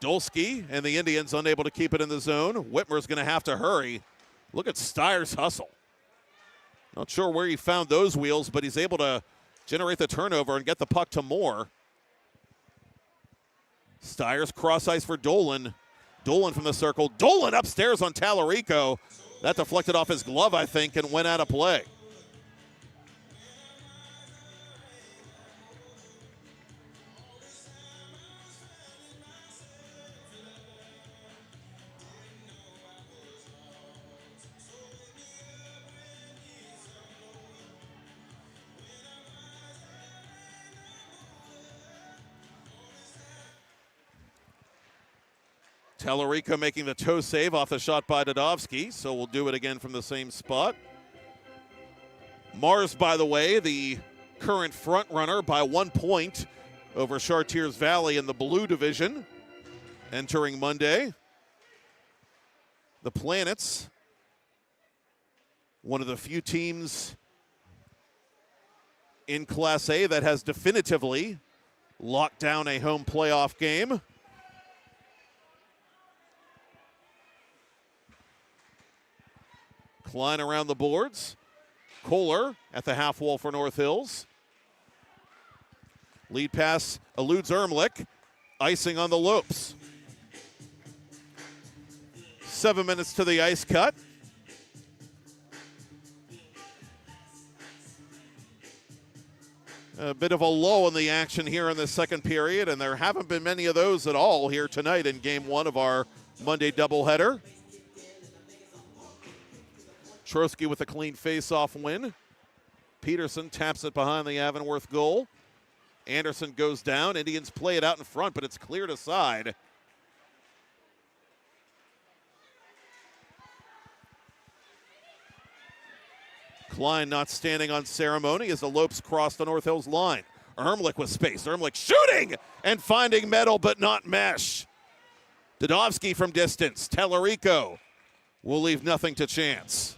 Dolsky and the Indians unable to keep it in the zone. Whitmer's going to have to hurry. Look at Steyer's hustle. Not sure where he found those wheels, but he's able to generate the turnover and get the puck to Moore. Steyer's cross ice for Dolan. Dolan from the circle. Dolan upstairs on Tallarico. That deflected off his glove, I think, and went out of play. Tallarico making the toe save off the shot by Dadovsky, so we'll do it again from the same spot. Mars, by the way, the current front runner by 1 point over Chartiers Valley in the blue division, entering Monday. The Planets, one of the few teams in Class A that has definitively locked down a home playoff game. Klein around the boards. Kohler at the half wall for North Hills. Lead pass eludes Ermlich. Icing on the Lopes. 7 minutes to the ice cut. A bit of a lull in the action here in the second period, and there haven't been many of those at all here tonight in game one of our Monday doubleheader. Trotsky with a clean face-off win. Peterson taps it behind the Avonworth goal. Anderson goes down. Indians play it out in front, but it's cleared aside. Klein not standing on ceremony as the Lopes cross the North Hills line. Ermlich with space. Ermlich shooting and finding metal, but not mesh. Dadovsky from distance. Tellerico will leave nothing to chance.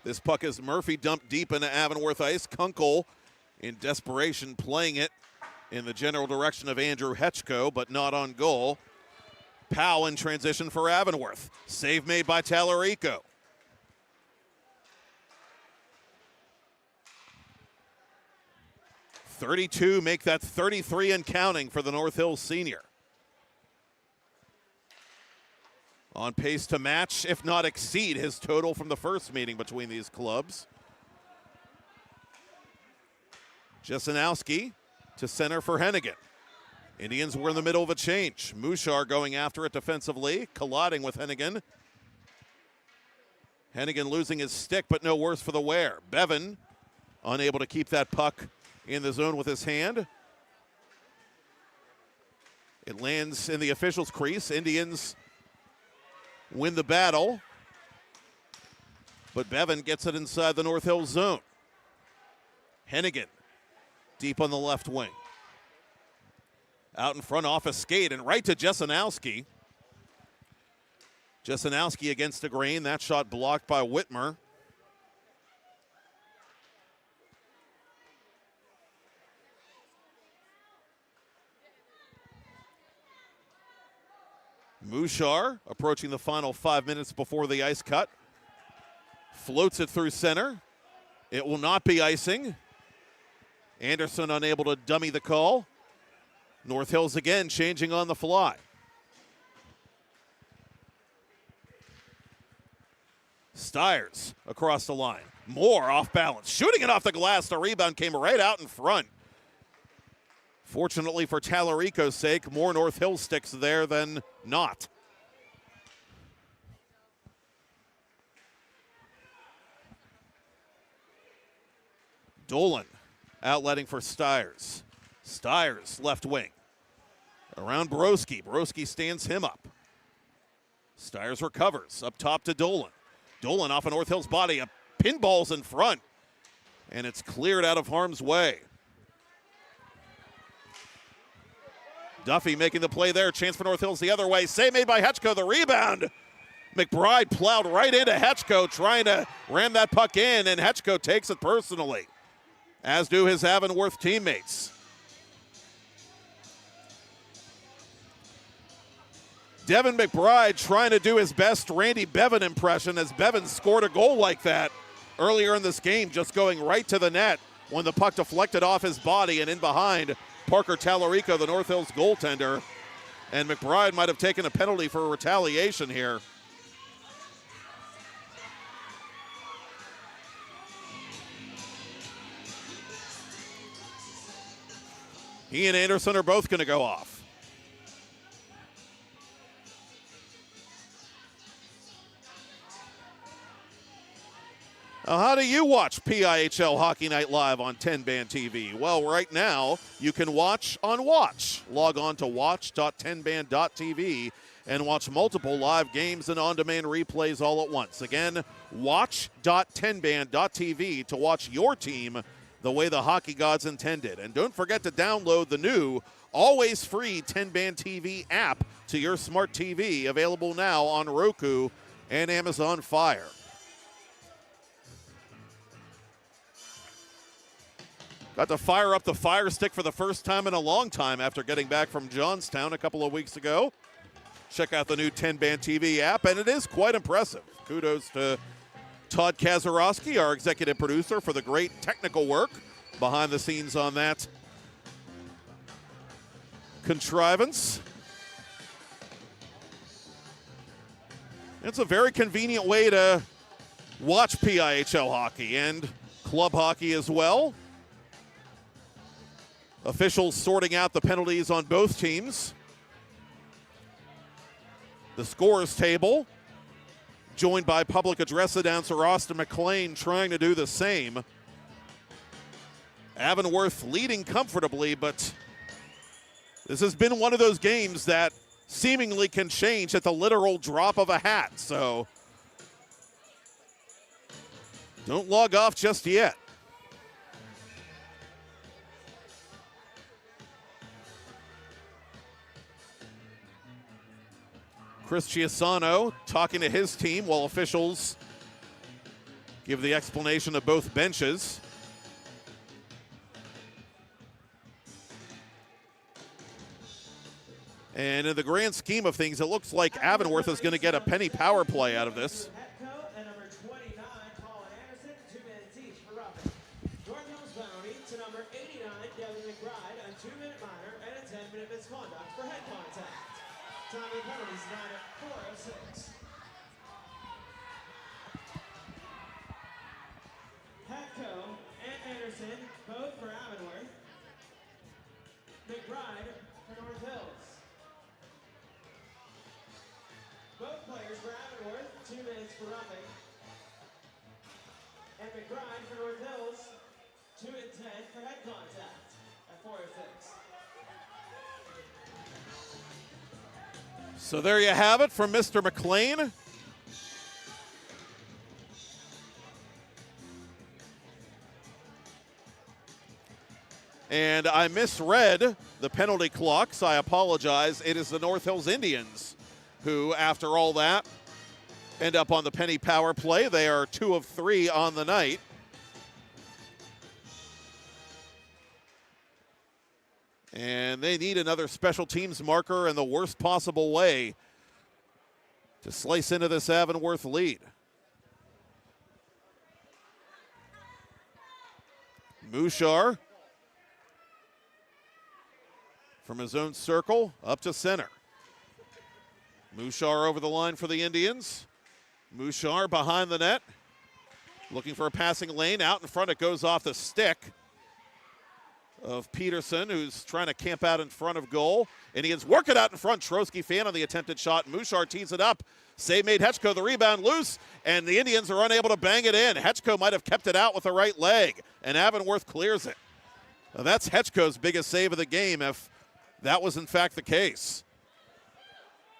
This puck is Murphy dumped deep into Avonworth ice. Kunkel, in desperation, playing it in the general direction of Andrew Hetchko, but not on goal. Powell in transition for Avonworth. Save made by Tallarico. .32, make that 33 and counting for the North Hills senior. On pace to match, if not exceed, his total from the first meeting between these clubs. Jesenowski to center for Hennigan. Indians were in the middle of a change. Mushar going after it defensively, colliding with Hennigan. Hennigan losing his stick, but no worse for the wear. Bevan unable to keep that puck in the zone with his hand. It lands in the officials' crease. Indians win the battle, but Bevan gets it inside the North Hills zone. Hennigan deep on the left wing. Out in front off a skate and right to Jesenowski. Jesenowski against the grain. That shot blocked by Whitmer. Mushar approaching the final 5 minutes before the ice cut. Floats it through center. It will not be icing. Anderson unable to dummy the call. North Hills again changing on the fly. Steyers across the line. Moore off balance. Shooting it off the glass. The rebound came right out in front. Fortunately for Tallarico's sake, more North Hills sticks there than not. Dolan outletting for Steyers. Steyers left wing. Around Broski. Broski stands him up. Steyers recovers. Up top to Dolan. Dolan off of North Hills' body. A pinball's in front. And it's cleared out of harm's way. Duffy making the play there. Chance for North Hills the other way. Save made by Hetchko. The rebound. McBride plowed right into Hetchko, trying to ram that puck in, and Hetchko takes it personally, as do his Avonworth teammates. Devin McBride trying to do his best Randy Bevan impression, as Bevan scored a goal like that earlier in this game, just going right to the net when the puck deflected off his body and in behind Parker Tallarico, the North Hills goaltender. And McBride might have taken a penalty for retaliation here. He and Anderson are both going to go off. Now, how do you watch PIHL Hockey Night Live on TenbandTV? Well, right now, you can watch on Watch. Log on to watch.tenband.tv and watch multiple live games and on-demand replays all at once. Again, watch.tenband.tv to watch your team the way the hockey gods intended. And don't forget to download the new, always free TenbandTV app to your smart TV, available now on Roku and Amazon Fire. Got to fire up the Fire Stick for the first time in a long time after getting back from Johnstown a couple of weeks ago. Check out the new TenbandTV app, and it is quite impressive. Kudos to Todd Kazarowski, our executive producer, for the great technical work behind the scenes on that contrivance. It's a very convenient way to watch PIHL hockey and club hockey as well. Officials sorting out the penalties on both teams. The scores table, joined by public address announcer Austin McLean, trying to do the same. Avonworth leading comfortably, but this has been one of those games that seemingly can change at the literal drop of a hat. So don't log off just yet. Chris Chiasano talking to his team while officials give the explanation of both benches. And in the grand scheme of things, it looks like Avonworth is going to get a penny power play out of this. And number 29, Colin Anderson, 2 minutes each for roughing. North Hills penalty to number 89, Devin McBride, a 2-minute minor and a 10-minute misconduct for head contact. Time of penalties 9:4:06. Hatco and Anderson, both for Avonworth. McBride for North Hills. Both players for Avonworth, 2 minutes for roughing. And McBride for North Hills, 2 and 10 for head contact at 4:06. So there you have it from Mr. McLean. And I misread the penalty clocks. I apologize. It is the North Hills Indians who, after all that, end up on the penny power play. They are 2 of 3 on the night. And they need another special teams marker in the worst possible way to slice into this Avonworth lead. Mushar from his own circle up to center. Mushar over the line for the Indians. Mushar behind the net, looking for a passing lane. Out in front, it goes off the stick of Peterson, who's trying to camp out in front of goal. Indians work it out in front. Trotsky fan on the attempted shot. Mushar tees it up. Save made Hetchko, the rebound loose, and the Indians are unable to bang it in. Hetchko might have kept it out with the right leg, and Avonworth clears it. Now that's Hetchko's biggest save of the game, if that was in fact the case.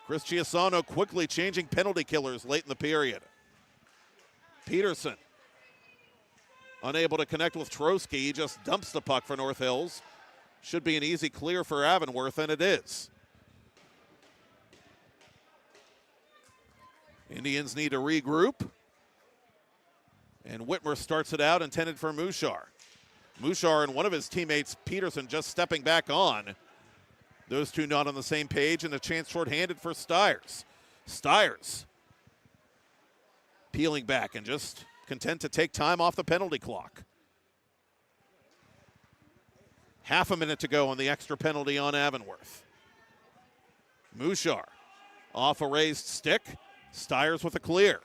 Chris Chiasano quickly changing penalty killers late in the period. Peterson unable to connect with Trotsky. He just dumps the puck for North Hills. Should be an easy clear for Avonworth, and it is. Indians need to regroup. And Whitmer starts it out, intended for Mushar. Mushar and one of his teammates, Peterson, just stepping back on. Those two not on the same page, and a chance shorthanded for Stiers. Stiers peeling back and just content to take time off the penalty clock. Half a minute to go on the extra penalty on Avonworth. Mushar off a raised stick. Stiers with a clear.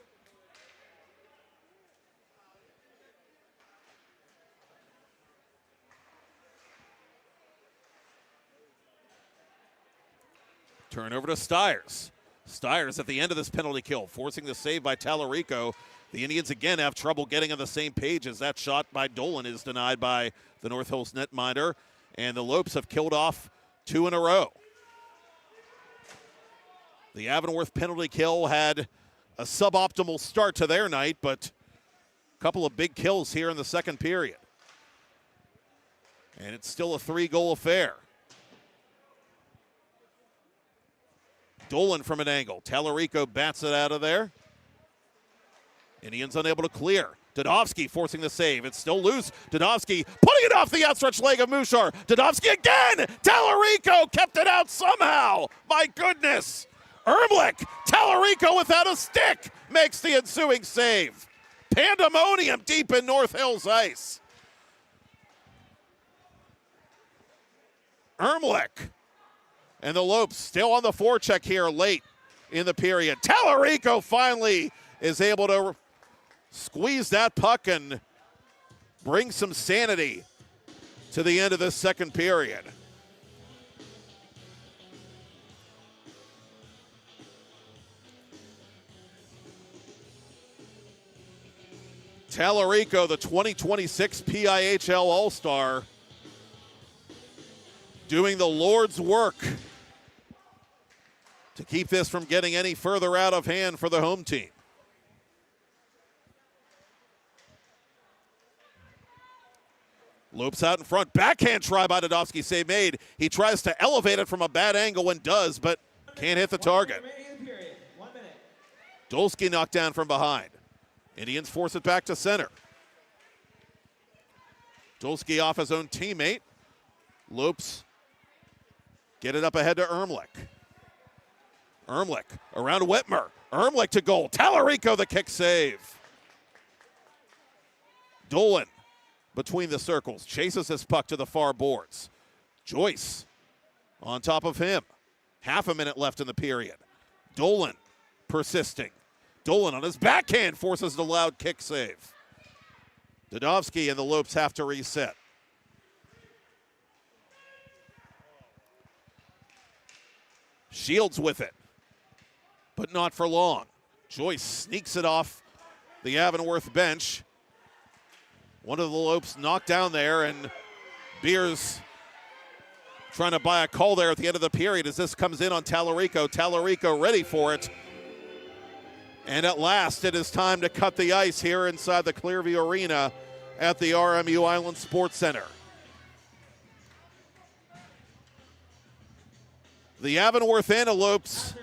Turnover to Stiers. Stiers at the end of this penalty kill, forcing the save by Tallarico. The Indians again have trouble getting on the same page as that shot by Dolan is denied by the North Hills netminder. And the Lopes have killed off 2 in a row. The Avonworth penalty kill had a suboptimal start to their night, but a couple of big kills here in the second period. And it's still a 3-goal affair. Dolan from an angle. Tallarico bats it out of there. Indians unable to clear. Dudovsky forcing the save. It's still loose. Dudovsky putting it off the outstretched leg of Mushar. Dudovsky again. Tallarico kept it out somehow. My goodness. Ermlich. Tallarico without a stick makes the ensuing save. Pandemonium deep in North Hills ice. Ermlich. And the Lopes still on the forecheck here late in the period. Tallarico finally is able to squeeze that puck and bring some sanity to the end of this second period. Tallarico, the 2026 PIHL All-Star, doing the Lord's work to keep this from getting any further out of hand for the home team. Lopes out in front. Backhand try by Dudovsky. Save made. He tries to elevate it from a bad angle and does, but can't hit the target. Dolsky knocked down from behind. Indians force it back to center. Dolsky off his own teammate. Lopes get it up ahead to Ermlich. Ermlich around Whitmer. Ermlich to goal. Tallarico the kick save. Dolan between the circles. Chases his puck to the far boards. Joyce on top of him. Half a minute left in the period. Dolan persisting. Dolan on his backhand forces the loud kick save. Dudovsky and the Lopes have to reset. Shields with it, but not for long. Joyce sneaks it off the Avonworth bench. One of the Lopes knocked down there, and Beers trying to buy a call there at the end of the period as this comes in on Tallarico. Tallarico ready for it. And at last, it is time to cut the ice here inside the Clearview Arena at the RMU Island Sports Center. The Avonworth Antelopes,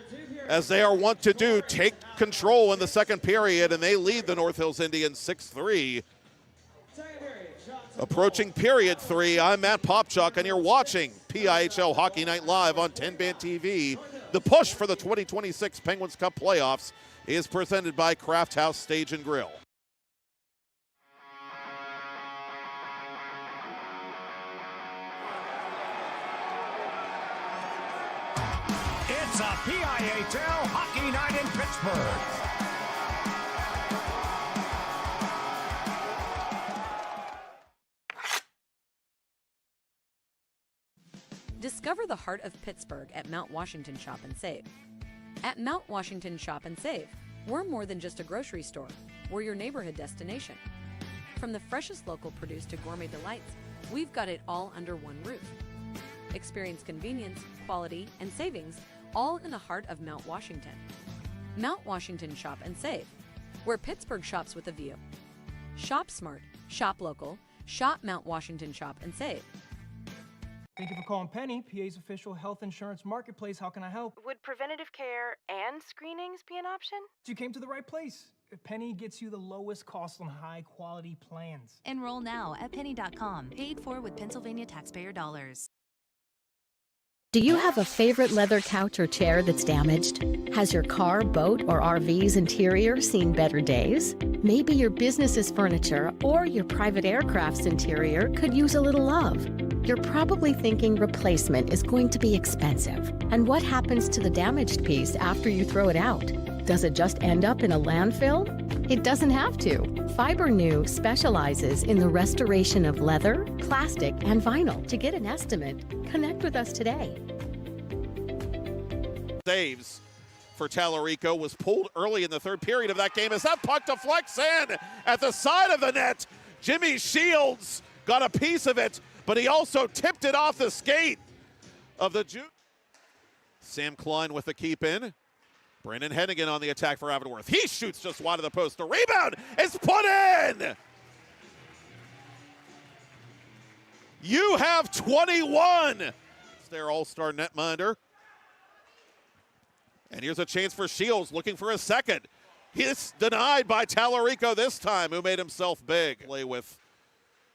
as they are wont to do, take control in the second period, and they lead the North Hills Indians 6-3. Approaching period 3, I'm Matt Popchock, and you're watching PIHL Hockey Night Live on TenbandTV. The push for the 2026 Penguins Cup playoffs is presented by Craft House Stage and Grill. It's a PIHL Hockey Night in Pittsburgh. Discover the heart of Pittsburgh at Mount Washington Shop and Save. At Mount Washington Shop and Save, we're more than just a grocery store. We're your neighborhood destination. From the freshest local produce to gourmet delights, we've got it all under one roof. Experience convenience, quality, and savings, all in the heart of Mount Washington. Mount Washington Shop and Save, where Pittsburgh shops with a view. Shop smart, shop local, shop Mount Washington Shop and Save. Thank you for calling Penny, PA's official health insurance marketplace. How can I help? Would preventative care and screenings be an option? You came to the right place. Penny gets you the lowest cost on high-quality plans. Enroll now at penny.com. Paid for with Pennsylvania taxpayer dollars. Do you have a favorite leather couch or chair that's damaged? Has your car, boat, or RV's interior seen better days? Maybe your business's furniture or your private aircraft's interior could use a little love. You're probably thinking replacement is going to be expensive. And what happens to the damaged piece after you throw it out? Does it just end up in a landfill? It doesn't have to. FiberNew specializes in the restoration of leather, plastic, and vinyl. To get an estimate, connect with us today. Saves for Tallarico was pulled early in the third period of that game as that puck deflects in at the side of the net. Jimmy Shields got a piece of it, but he also tipped it off the skate of the June. Sam Klein with the keep in. Brandon Hennigan on the attack for Avonworth. He shoots just wide of the post. The rebound is put in. You have 21. It's their all-star netminder. And here's a chance for Shields looking for a second. He's denied by Tallarico this time, who made himself big. Play with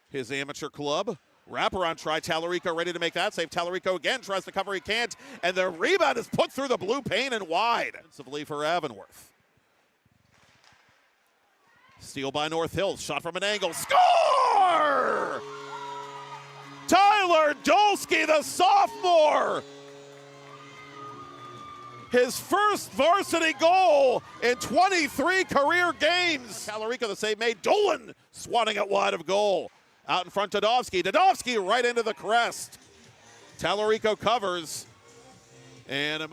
his amateur club. Wraparound try, Tallarico ready to make that save. Tallarico again tries to cover, he can't, and the rebound is put through the blue paint and wide. Defensively for Avonworth. Steal by North Hills, shot from an angle, score! Tyler Dolsky, the sophomore! His first varsity goal in 23 career games. Tallarico the save made, Dolan swatting it wide of goal. Out in front, Dadovsky. Dadovsky right into the crest. Tallarico covers. And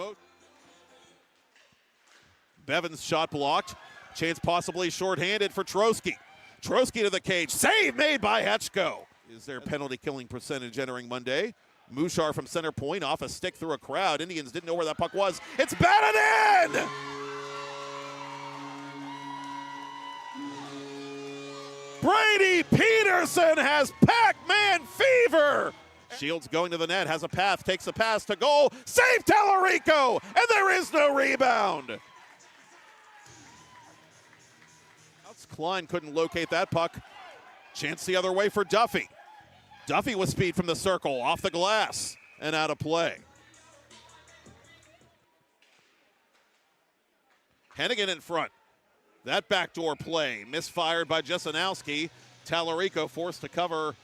Bevan's shot blocked. Chance possibly shorthanded for Trotsky. Trotsky to the cage. Save made by Hetchko. Is their penalty killing percentage entering Monday? Mushar from center point off a stick through a crowd. Indians didn't know where that puck was. It's batted in! Brady Peterson has Pac-Man fever. Shields going to the net, has a path, takes a pass to goal. Save Tallarico, and there is no rebound. Klein couldn't locate that puck. Chance the other way for Duffy. Duffy with speed from the circle, off the glass, and out of play. Hennigan in front. That backdoor play misfired by Jesenowski. Tallarico forced to cover.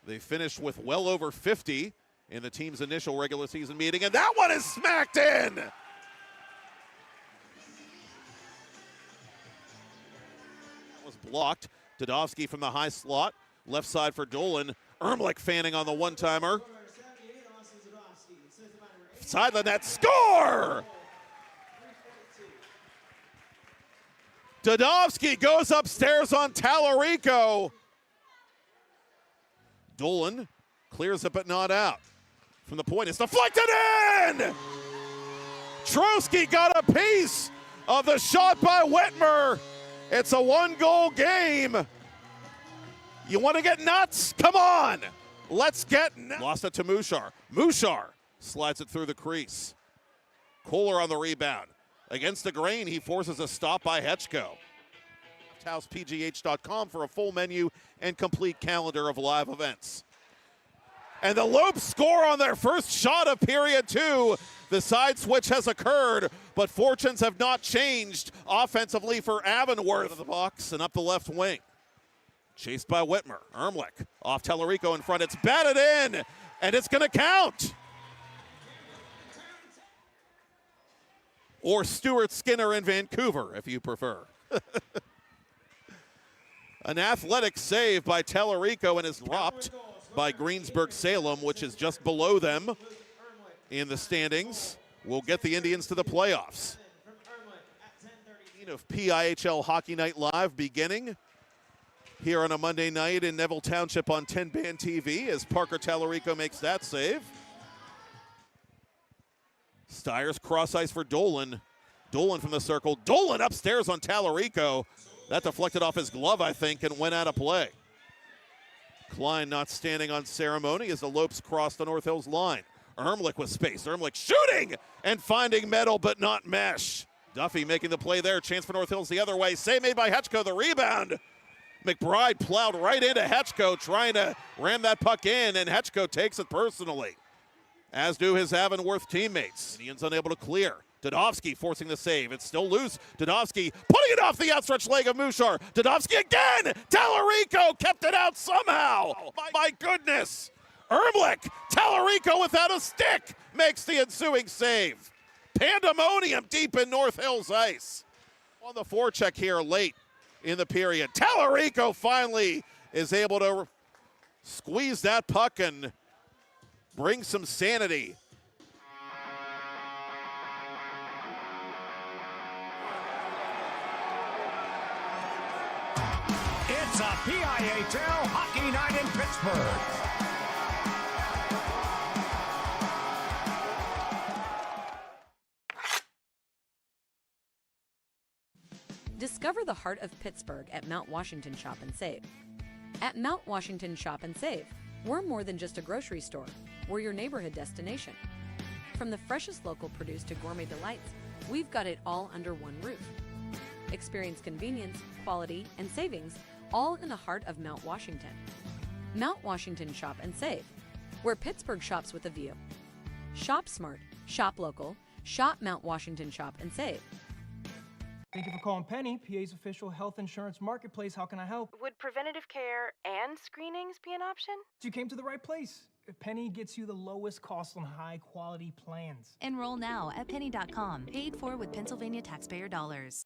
They finished with well over 50 in the team's initial regular season meeting, and that one is smacked in. Was blocked. Dadovsky from the high slot. Left side for Dolan. Ermlich fanning on the one-timer. Side of the net, score! Dadovsky goes upstairs on Tallarico. Dolan clears it but not out. From the point, it's deflected in! Trotsky got a piece of the shot by Whitmer. It's a one-goal game. You want to get nuts? Come on. Let's get nuts. Lost it to Mushar. Mushar slides it through the crease. Kohler on the rebound. Against the grain, he forces a stop by Hetchko. HousePGH.com for a full menu and complete calendar of live events. And the Lopes score on their first shot of period two. The side switch has occurred, but fortunes have not changed offensively for Avonworth. Of the box and up the left wing. Chased by Whitmer. Ermlich off Tallarico in front. It's batted in, and it's going to count. Or Stuart Skinner in Vancouver, if you prefer. An athletic save by Tallarico and is dropped by Greensburg-Salem, which is just below them in the standings. Will get the Indians to the playoffs. Of PIHL Hockey Night Live beginning here on a Monday night in Neville Township on TenbandTV as Parker Tallarico makes that save. Stiers cross ice for Dolan. Dolan from the circle. Dolan upstairs on Tallarico. That deflected off his glove, I think, and went out of play. Klein not standing on ceremony as the Lopes cross the North Hills line. Ermlich with space. Ermlich shooting and finding metal but not mesh. Duffy making the play there. Chance for North Hills the other way. Save made by Hetchko. The rebound. McBride plowed right into Hetchko trying to ram that puck in, and Hetchko takes it personally, as do his Avonworth teammates. Indians unable to clear. Dudovsky forcing the save. It's still loose. Dudovsky putting it off the outstretched leg of Mushar. Dudovsky again! Tallarico kept it out somehow! My goodness! Ermlich, Tallarico without a stick, makes the ensuing save. Pandemonium deep in North Hills ice. On the forecheck here late in the period. Tallarico finally is able to squeeze that puck and bring some sanity. It's a PIHL Hockey Night in Pittsburgh. Discover the heart of Pittsburgh at Mount Washington Shop and Save. At Mount Washington Shop and Save, we're more than just a grocery store. We're your neighborhood destination. From the freshest local produce to gourmet delights, we've got it all under one roof. Experience convenience, quality, and savings, all in the heart of Mount Washington. Mount Washington Shop and Save, where Pittsburgh shops with a view. Shop smart, shop local, shop Mount Washington Shop and Save. Thank you for calling Penny, PA's official health insurance marketplace. How can I help? Would preventative care and screenings be an option? You came to the right place. Penny gets you the lowest cost on high-quality plans. Enroll now at penny.com. Paid for with Pennsylvania taxpayer dollars.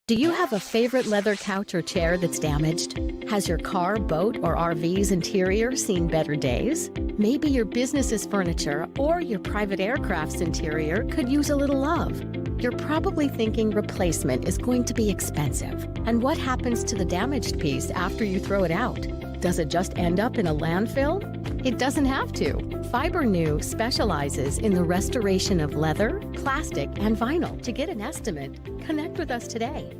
Do you have a favorite leather couch or chair that's damaged? Has your car, boat, or RV's interior seen better days? Maybe your business's furniture or your private aircraft's interior could use a little love. You're probably thinking replacement is going to be expensive. And what happens to the damaged piece after you throw it out? Does it just end up in a landfill? It doesn't have to. FiberNew specializes in the restoration of leather, plastic, and vinyl. To get an estimate, connect with us today.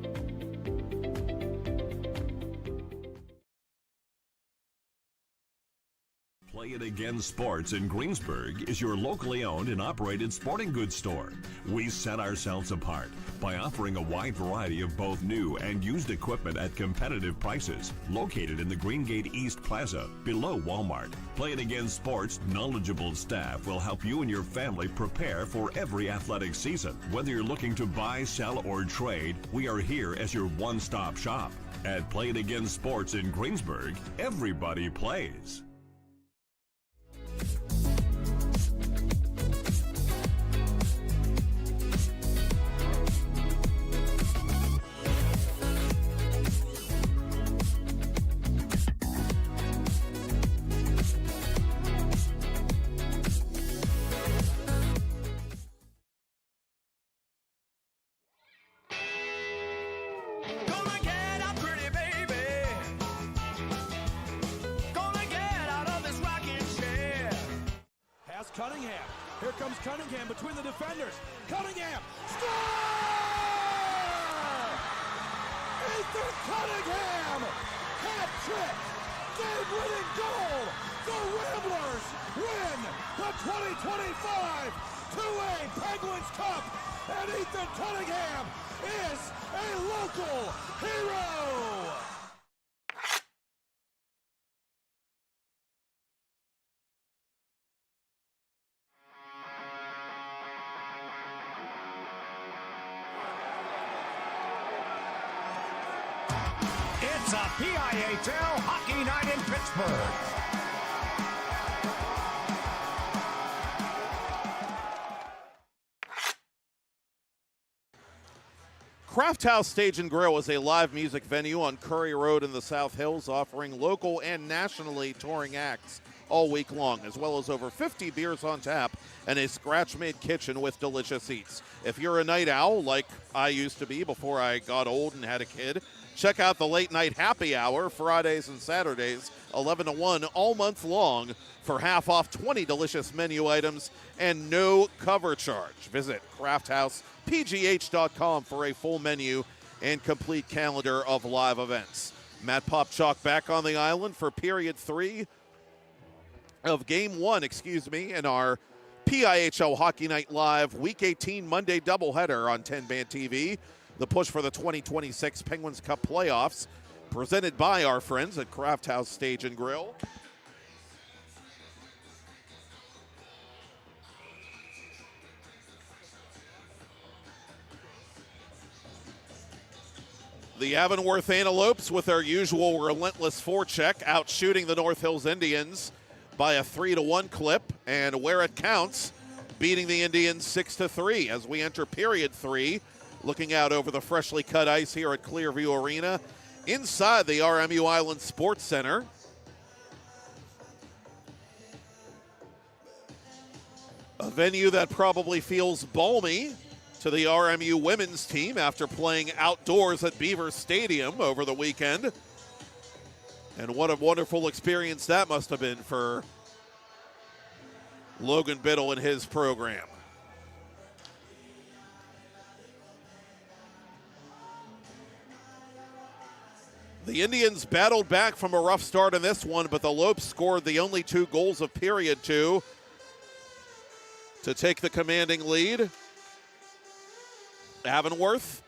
Play It Again Sports in Greensburg is your locally owned and operated sporting goods store. We set ourselves apart by offering a wide variety of both new and used equipment at competitive prices. Located in the Greengate East Plaza, below Walmart, Play It Again Sports' knowledgeable staff will help you and your family prepare for every athletic season. Whether you're looking to buy, sell, or trade, we are here as your one-stop shop. At Play It Again Sports in Greensburg, everybody plays. Cunningham. Here comes Cunningham between the defenders. Cunningham. Score! Ethan Cunningham! Hat trick! Game-winning goal! The Ramblers win the 2025 2A Penguins Cup! And Ethan Cunningham is a local hero! It's a PIHL Hockey Night in Pittsburgh. Craft House Stage and Grill is a live music venue on Curry Road in the South Hills, offering local and nationally touring acts all week long, as well as over 50 beers on tap and a scratch-made kitchen with delicious eats. If you're a night owl, like I used to be before I got old and had a kid, check out the late night happy hour Fridays and Saturdays, 11 to 1, all month long for half off 20 delicious menu items and no cover charge. Visit crafthousepgh.com for a full menu and complete calendar of live events. Matt Popchock back on the island for period 3 of game 1, in our PIHL Hockey Night Live Week 18 Monday doubleheader on 10-Band TV. The push for the 2026 Penguins Cup playoffs, presented by our friends at Craft House Stage and Grill. The Avonworth Antelopes with their usual relentless forecheck, out shooting the North Hills Indians by a 3-1 clip, and where it counts, beating the Indians 6-3 as we enter period 3, looking out over the freshly cut ice here at Clearview Arena inside the RMU Island Sports Center. A venue that probably feels balmy to the RMU women's team after playing outdoors at Beaver Stadium over the weekend. And what a wonderful experience that must have been for Logan Biddle and his program. The Indians battled back from a rough start in this one, but the Lopes scored the only 2 goals of period 2 to take the commanding lead. Avonworth,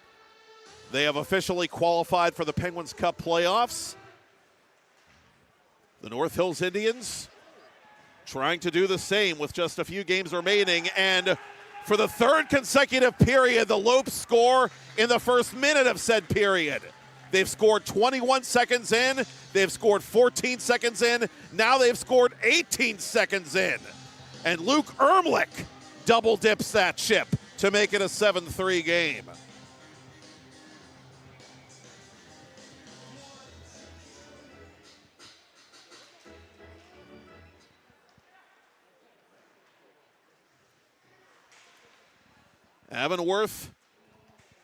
they have officially qualified for the Penguins Cup playoffs. The North Hills Indians trying to do the same with just a few games remaining, and for the 3rd consecutive period, the Lopes score in the first minute of said period. They've scored 21 seconds in, they've scored 14 seconds in, now they've scored 18 seconds in. And Luke Ermlich double dips that chip to make it a 7-3 game. Avonworth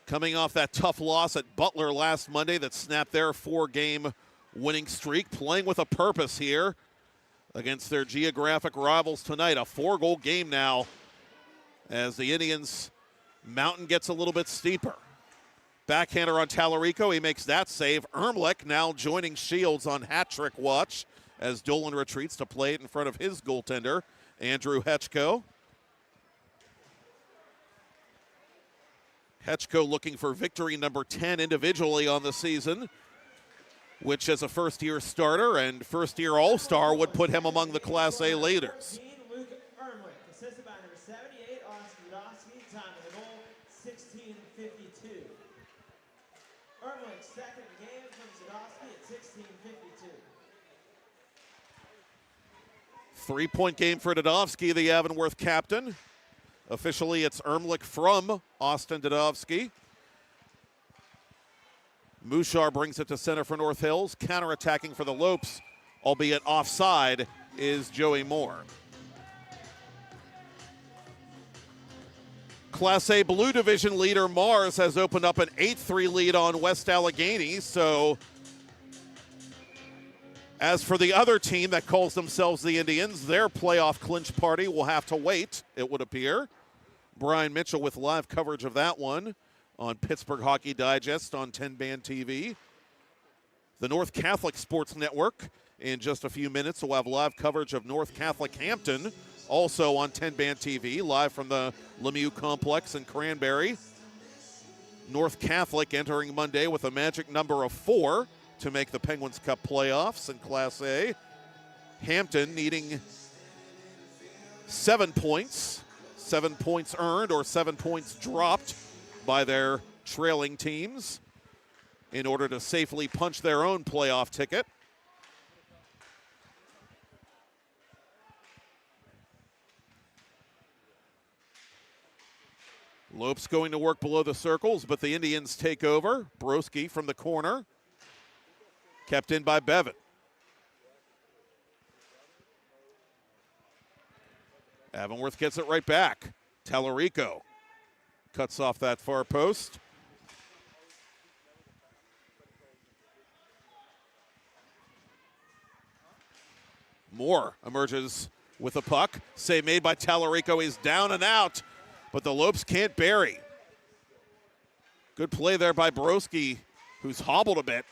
coming off that tough loss at Butler last Monday that snapped their 4-game winning streak, playing with a purpose here against their geographic rivals tonight. A 4-goal game now as the Indians' mountain gets a little bit steeper. Backhander on Tallarico, he makes that save. Ermlich now joining Shields on hat-trick watch as Dolan retreats to play it in front of his goaltender, Andrew Hetchko. Hetchko looking for victory number 10 individually on the season, which as a first-year starter and first-year All-Star would put him among the Class A leaders. Luke Ermlich, assisted by number 78, Austin Dudowski, time of the goal, 16:52. Ermlich, second game from Dudowski at 16:52. 3-point game for Dudowski, the Avonworth captain. Officially, it's Ermlich from Austin Dudowski. Mouchard brings it to center for North Hills. Counterattacking for the Lopes, albeit offside, is Joey Moore. Class A Blue Division leader Mars has opened up an 8-3 lead on West Allegheny. So as for the other team that calls themselves the Indians, their playoff clinch party will have to wait, it would appear. Brian Mitchell with live coverage of that one on Pittsburgh Hockey Digest on 10-Band TV. The North Catholic Sports Network in just a few minutes will have live coverage of North Catholic Hampton, also on 10-Band TV, live from the Lemieux Complex in Cranberry. North Catholic entering Monday with a magic number of 4 to make the Penguins Cup playoffs in Class A. Hampton needing 7 points. 7 points earned or 7 points dropped by their trailing teams in order to safely punch their own playoff ticket. Lopes going to work below the circles, but the Indians take over. Broski from the corner. Kept in by Bevan. Avonworth gets it right back. Tallarico cuts off that far post. Moore emerges with a puck. Save made by Tallarico. He's down and out, but the Lopes can't bury. Good play there by Broski, who's hobbled a bit.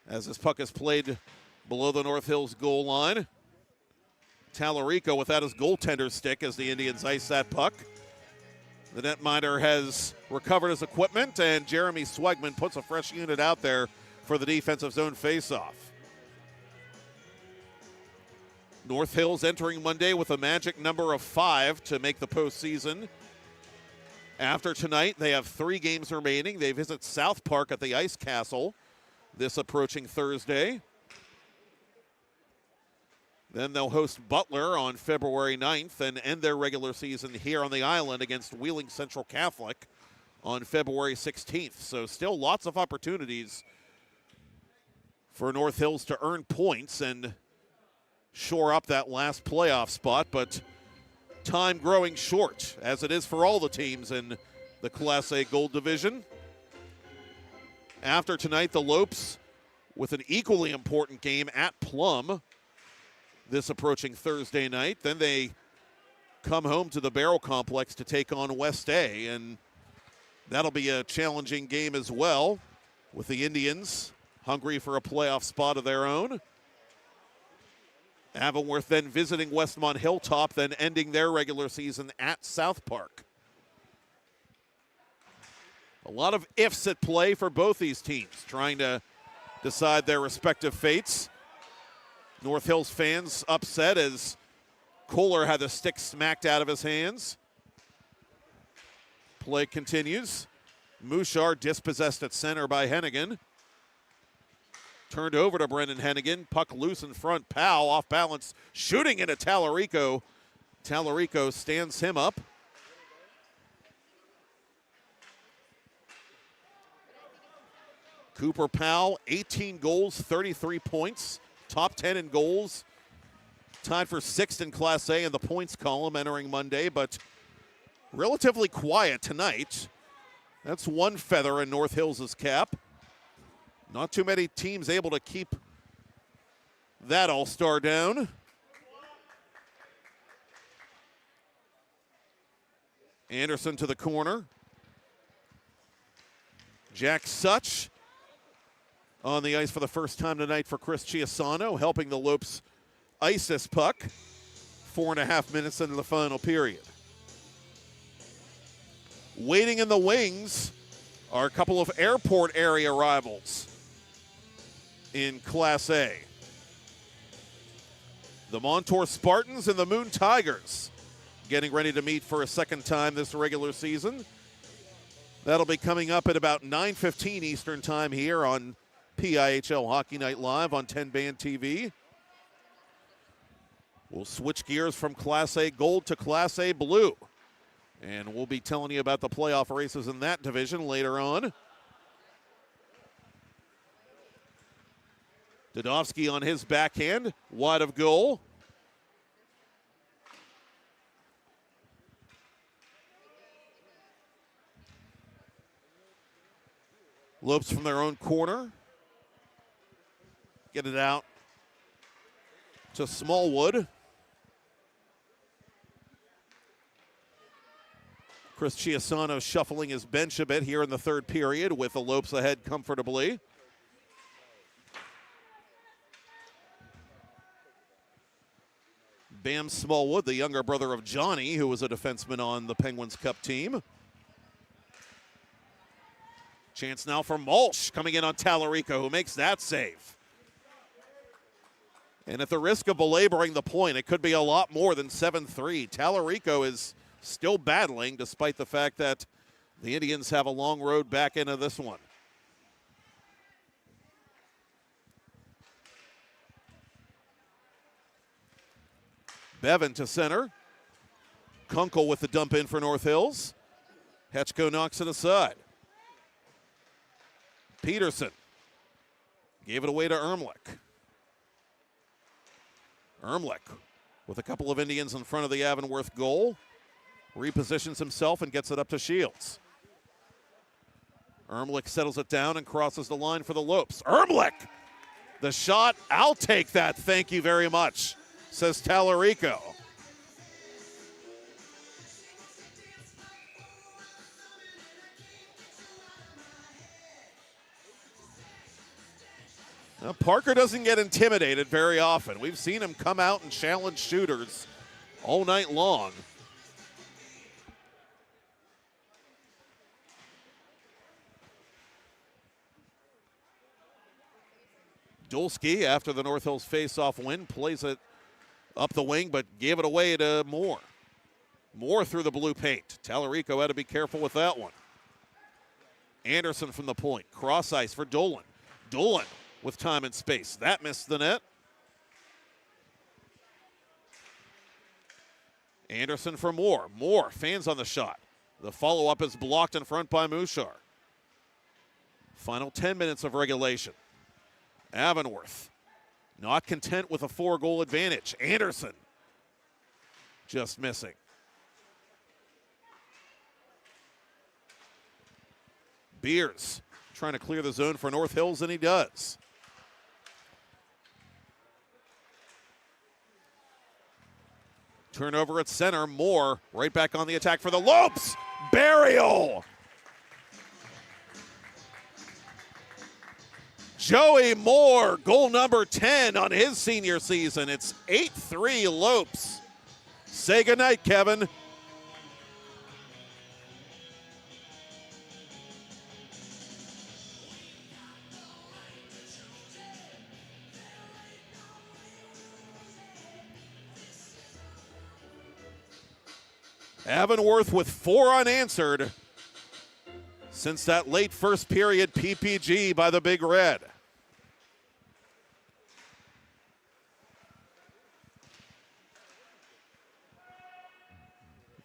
as this puck is played below the North Hills goal line. Tallarico without his goaltender stick as the Indians ice that puck. The netminder has recovered his equipment, and Jeremy Swegman puts a fresh unit out there for the defensive zone faceoff. North Hills entering Monday with a magic number of 5 to make the postseason. After tonight, they have 3 games remaining. They visit South Park at the Ice Castle this approaching Thursday. Then they'll host Butler on February 9th and end their regular season here on the island against Wheeling Central Catholic on February 16th. So still lots of opportunities for North Hills to earn points and shore up that last playoff spot, but time growing short, as it is for all the teams in the Class A Gold Division. After tonight, the Lopes with an equally important game at Plum this approaching Thursday night. Then they come home to the Barrel Complex to take on West A, and that'll be a challenging game as well, with the Indians hungry for a playoff spot of their own. Avonworth then visiting Westmont Hilltop, then ending their regular season at South Park. A lot of ifs at play for both these teams, trying to decide their respective fates. North Hills fans upset as Kohler had the stick smacked out of his hands. Play continues. Mouchard dispossessed at center by Hennigan. Turned over to Brendan Hennigan. Puck loose in front. Powell off balance, shooting into Tallarico. Tallarico stands him up. Cooper Powell, 18 goals, 33 points. Top 10 in goals. Tied for 6th in Class A in the points column entering Monday, but relatively quiet tonight. That's one feather in North Hills' cap. Not too many teams able to keep that all-star down. Anderson to the corner. Jack Such on the ice for the first time tonight for Chris Chiasano, helping the Lopes ice this puck. 4.5 minutes into the final period. Waiting in the wings are a couple of airport area rivals in Class A. The Montour Spartans and the Moon Tigers getting ready to meet for a second time this regular season. That'll be coming up at about 9:15 Eastern time here on PIHL Hockey Night Live on TenbandTV. We'll switch gears from Class A Gold to Class A Blue, and we'll be telling you about the playoff races in that division later on. Dudovsky on his backhand, wide of goal. Lopes from their own corner. Get it out to Smallwood. Chris Chiasano shuffling his bench a bit here in the third period with the Lopes ahead comfortably. Bam Smallwood, the younger brother of Johnny, who was a defenseman on the Penguins Cup team. Chance now for Mulch coming in on Tallarico, who makes that save. And at the risk of belaboring the point, it could be a lot more than 7-3. Tallarico is still battling, despite the fact that the Indians have a long road back into this one. Bevan to center. Kunkel with the dump in for North Hills. Hetchko knocks it aside. Peterson gave it away to Ermlich. Ermlich with a couple of Indians in front of the Avonworth goal. Repositions himself and gets it up to Shields. Ermlich settles it down and crosses the line for the Lopes. Ermlich! The shot, I'll take that, thank you very much, says Tallarico. Parker doesn't get intimidated very often. We've seen him come out and challenge shooters all night long. Dulski, after the North Hills face-off win, plays it up the wing, but gave it away to Moore. Moore through the blue paint. Tallarico had to be careful with that one. Anderson from the point. Cross ice for Dolan. Dolan with time and space. That missed the net. Anderson for Moore. Moore fans on the shot. The follow-up is blocked in front by Mushar. Final 10 minutes of regulation. Avonworth not content with a 4-goal advantage. Anderson just missing. Beers trying to clear the zone for North Hills, and he does. Turnover at center. Moore right back on the attack for the Lopes. Burial. Joey Moore, goal number 10 on his senior season. It's 8-3 Lopes. Say goodnight, Kevin. Avonworth with 4 unanswered since that late first period PPG by the Big Red.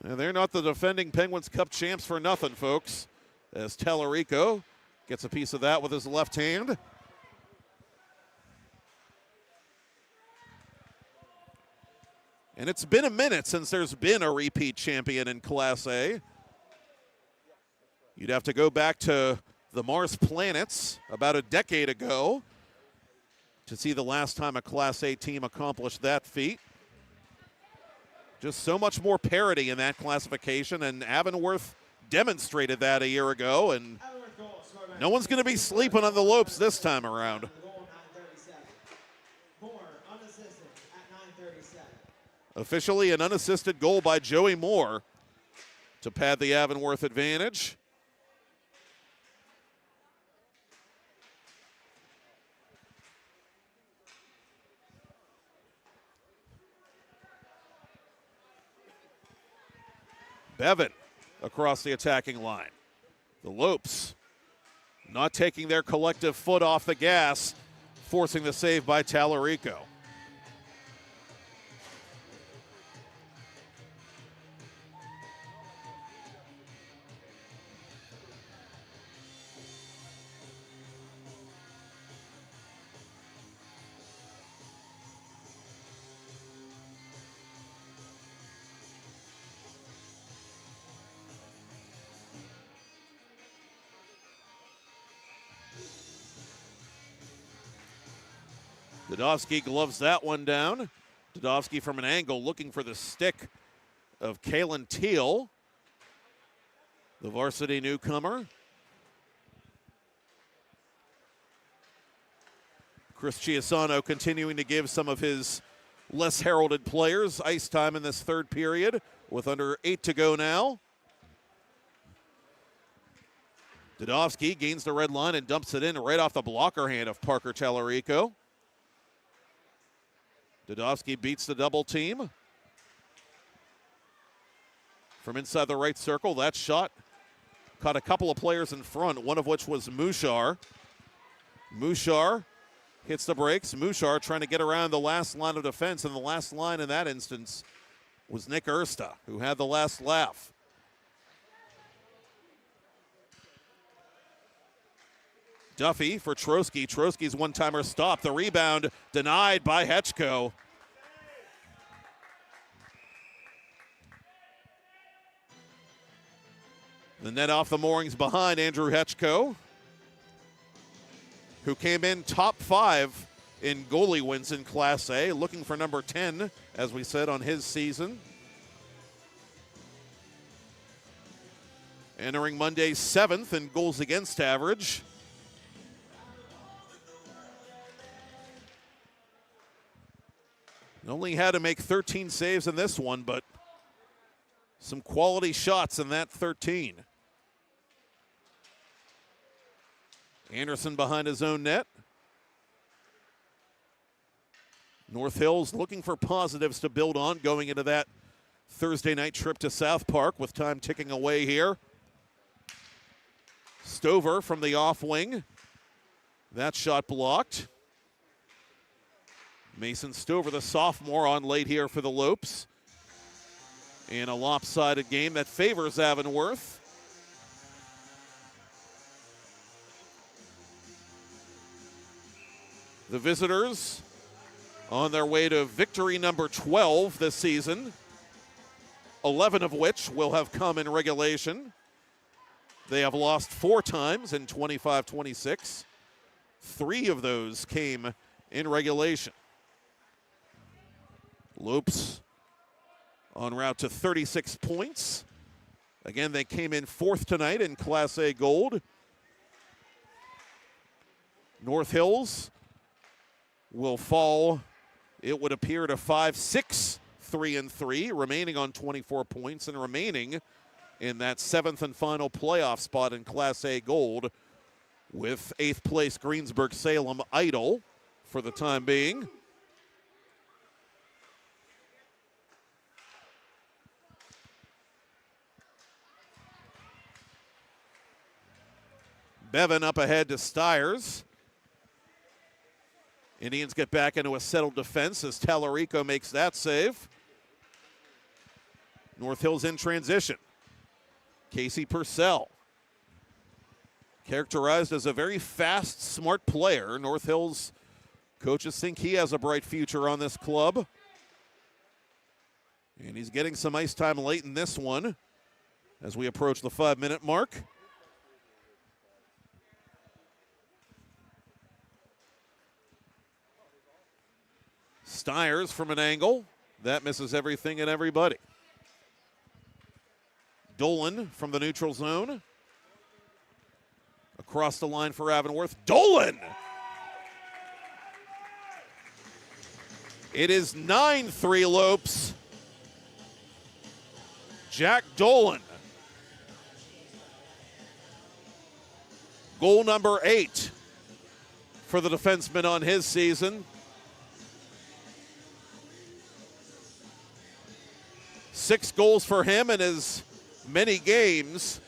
And they're not the defending Penguins Cup champs for nothing, folks, as Tallarico gets a piece of that with his left hand. And it's been a minute since there's been a repeat champion in Class A. You'd have to go back to the Mars Planets about a decade ago to see the last time a Class A team accomplished that feat. Just so much more parity in that classification, and Avonworth demonstrated that a year ago, and no one's going to be sleeping on the Lopes this time around. Officially an unassisted goal by Joey Moore to pad the Avonworth advantage. Bevan across the attacking line. The Lopes not taking their collective foot off the gas, forcing the save by Tallarico. Dudovsky gloves that one down. Dudovsky from an angle looking for the stick of Kalen Teal, the varsity newcomer. Chris Chiasano continuing to give some of his less heralded players ice time in this third period with under 8 to go now. Dudovsky gains the red line and dumps it in right off the blocker hand of Parker Tallarico. Dudovsky beats the double team. From inside the right circle, that shot caught a couple of players in front, one of which was Mushar. Mushar hits the brakes. Mushar trying to get around the last line of defense, and the last line in that instance was Nick Ersta, who had the last laugh. Duffy for Trotsky. Trotsky's one-timer stop. The rebound denied by Hetchko. The net off the moorings behind Andrew Hetchko, who came in top 5 in goalie wins in Class A, looking for number 10, as we said, on his season. Entering Monday's 7th in goals against average. Only had to make 13 saves in this one, but some quality shots in that 13. Anderson behind his own net. North Hills looking for positives to build on going into that Thursday night trip to South Park with time ticking away here. Stover from the off wing. That shot blocked. Mason Stover, the sophomore, on late here for the Lopes. In a lopsided game that favors Avonworth. The visitors on their way to victory number 12 this season, 11 of which will have come in regulation. They have lost 4 times in 25-26. 3 of those came in regulation. Lopes en route to 36 points. Again, they came in 4th tonight in Class A Gold. North Hills will fall, it would appear, to 5-6, 3-3, remaining on 24 points and remaining in that 7th and final playoff spot in Class A Gold, with 8th place Greensburg-Salem idle for the time being. Bevan up ahead to Stiers. Indians get back into a settled defense as Tallarico makes that save. North Hills in transition. Casey Purcell. Characterized as a very fast, smart player. North Hills coaches think he has a bright future on this club. And he's getting some ice time late in this one as we approach the 5-minute mark. Stiers from an angle. That misses everything and everybody. Dolan from the neutral zone. Across the line for Avonworth. Dolan! It is 9-3 Lopes. Jack Dolan. Goal number 8 for the defenseman on his season. 6 goals for him in as many games.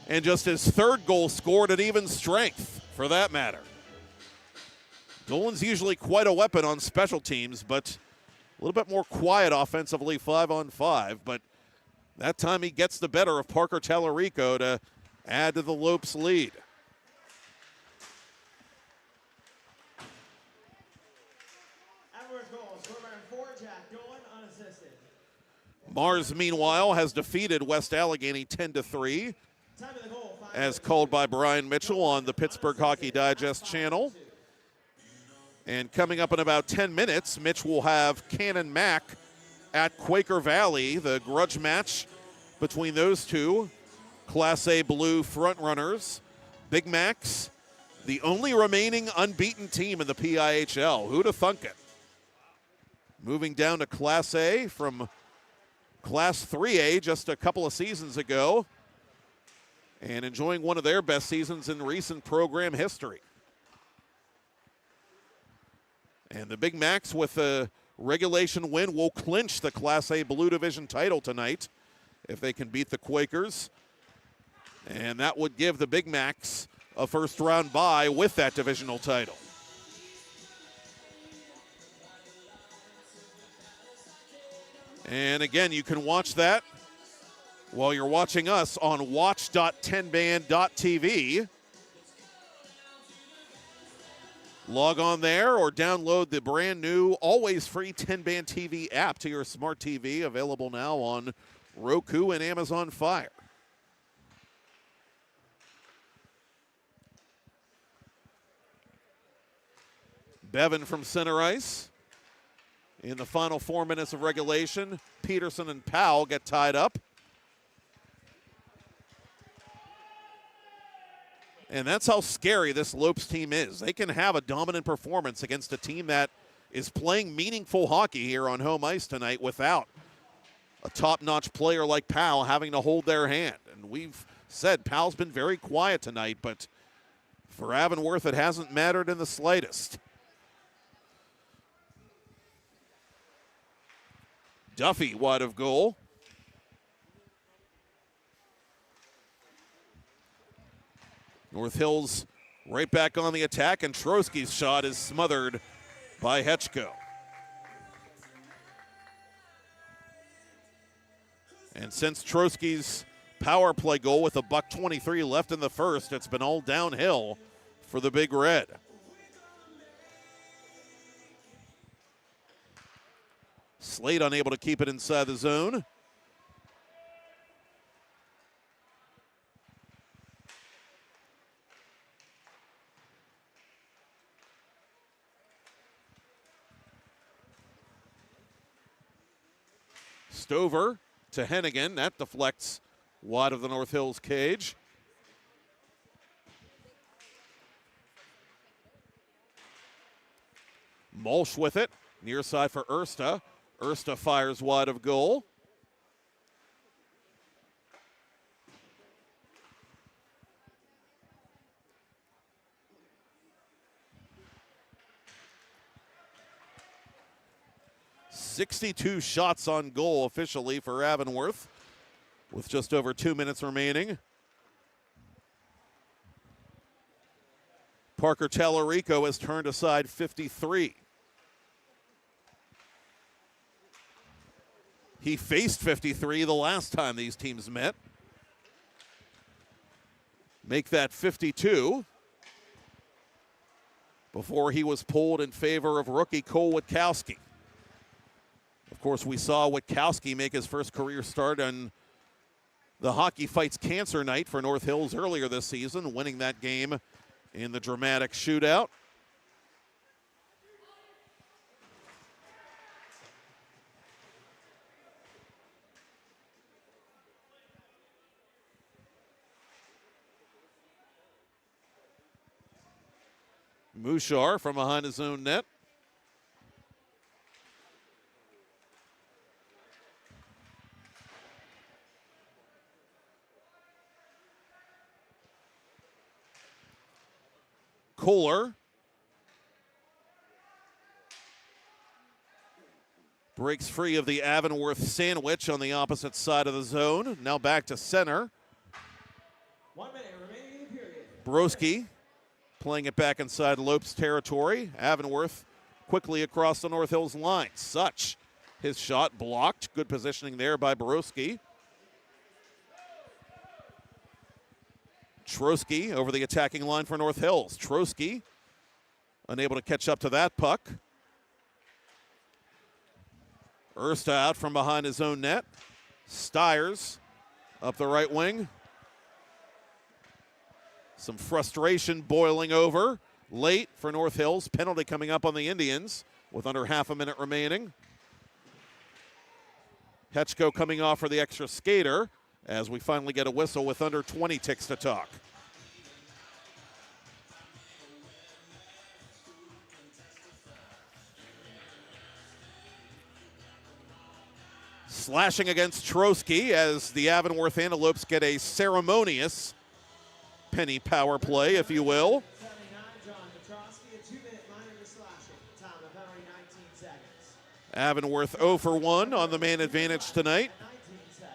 And just his 3rd goal scored at even strength, for that matter. Dolan's usually quite a weapon on special teams, but a little bit more quiet offensively 5-on-5. But that time he gets the better of Parker Tallarico to add to the Lopes lead. Mars, meanwhile, has defeated West Allegheny 10-3, as called by Brian Mitchell on the Pittsburgh Hockey Digest channel. And coming up in about 10 minutes, Mitch will have Cannon Mac at Quaker Valley, the grudge match between those two Class A Blue frontrunners. Big Macs, the only remaining unbeaten team in the PIHL. Who'd have thunk it? Moving down to Class A from Class 3A just a couple of seasons ago, and enjoying one of their best seasons in recent program history. And the Big Macs, with a regulation win, will clinch the Class A Blue Division title tonight if they can beat the Quakers. And that would give the Big Macs a first-round bye with that divisional title. And again, you can watch that while you're watching us on watch.tenband.tv. Log on there or download the brand new, always free TenbandTV app to your smart TV, available now on Roku and Amazon Fire. Bevan from center ice. In the final 4 minutes of regulation, Peterson and Powell get tied up. And that's how scary this Lopes team is. They can have a dominant performance against a team that is playing meaningful hockey here on home ice tonight without a top-notch player like Powell having to hold their hand. And we've said Powell's been very quiet tonight, but for Avonworth, it hasn't mattered in the slightest. Duffy wide of goal. North Hills right back on the attack, and Trotsky's shot is smothered by Hetchko. And since Trotsky's power play goal with $1:23 left in the first, it's been all downhill for the Big Red. Slade unable to keep it inside the zone. Stover to Hennigan. That deflects wide of the North Hills cage. Molsch with it. Near side for Ersta. Ersta fires wide of goal. .62 shots on goal officially for Avonworth with just over 2 minutes remaining. Parker Tallarico has turned aside 53. He faced 53 the last time these teams met. Make that 52 before he was pulled in favor of rookie Cole Witkowski. Of course, we saw Witkowski make his first career start on the Hockey Fights Cancer Night for North Hills earlier this season, winning that game in the dramatic shootout. Mouchard from behind his own net. Kohler breaks free of the Avonworth sandwich on the opposite side of the zone. Now back to center. 1 minute remaining in the period. Broski playing it back inside Lopes territory. Avonworth quickly across the North Hills line. Such, his shot blocked. Good positioning there by Broski. Trotsky over the attacking line for North Hills. Trotsky unable to catch up to that puck. Ersta out from behind his own net. Stiers up the right wing. Some frustration boiling over late for North Hills. Penalty coming up on the Indians with under half a minute remaining. Hetchko coming off for the extra skater as we finally get a whistle with under 20 ticks to talk. Slashing against Trotsky as the Avonworth Antelopes get a ceremonious penny power play, if you will. 79, John Petrosky, a 2-minute minor to slashing. Time of penalty, 19 seconds. Avonworth 0 for 1 on the man advantage tonight. 19 seconds.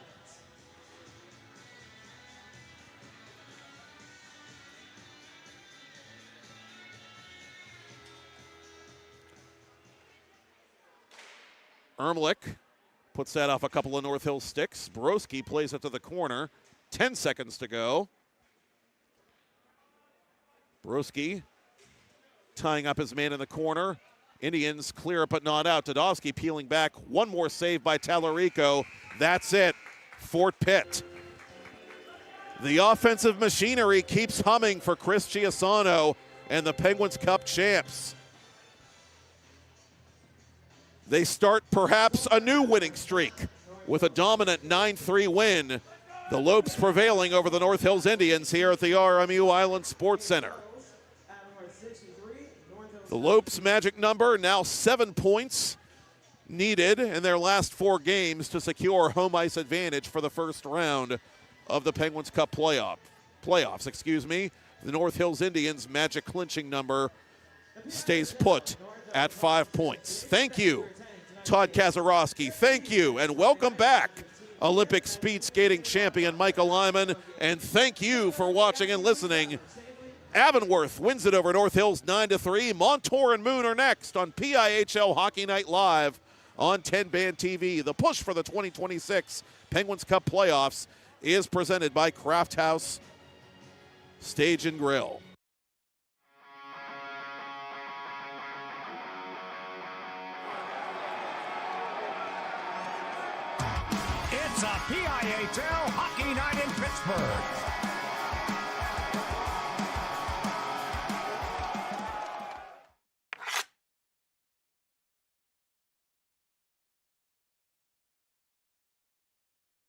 Ermlich puts that off a couple of North Hills sticks. Broski plays it to the corner. 10 seconds to go. Broski tying up his man in the corner. Indians clear it but not out. Dadovsky peeling back. One more save by Tallarico. That's it. Fort Pitt. The offensive machinery keeps humming for Chris Chiasano and the Penguins Cup champs. They start perhaps a new winning streak with a dominant 9-3 win The Lopes prevailing over the North Hills Indians here at the RMU Island Sports Center. The Lopes' magic number now 7 points needed in their last 4 games to secure home ice advantage for the first round of the Penguins Cup playoffs. The North Hills Indians' magic clinching number stays put at 5 points. Thank you, Todd Kazarowski. Thank you, and welcome back, Olympic speed skating champion Michael Lyman. And thank you for watching and listening. Avonworth wins it over North Hills 9-3. Montour and Moon are next on PIHL Hockey Night Live on TenbandTV. The push for the 2026 Penguins Cup playoffs is presented by Craft House Stage and Grill. It's a PIHL Hockey Night in Pittsburgh.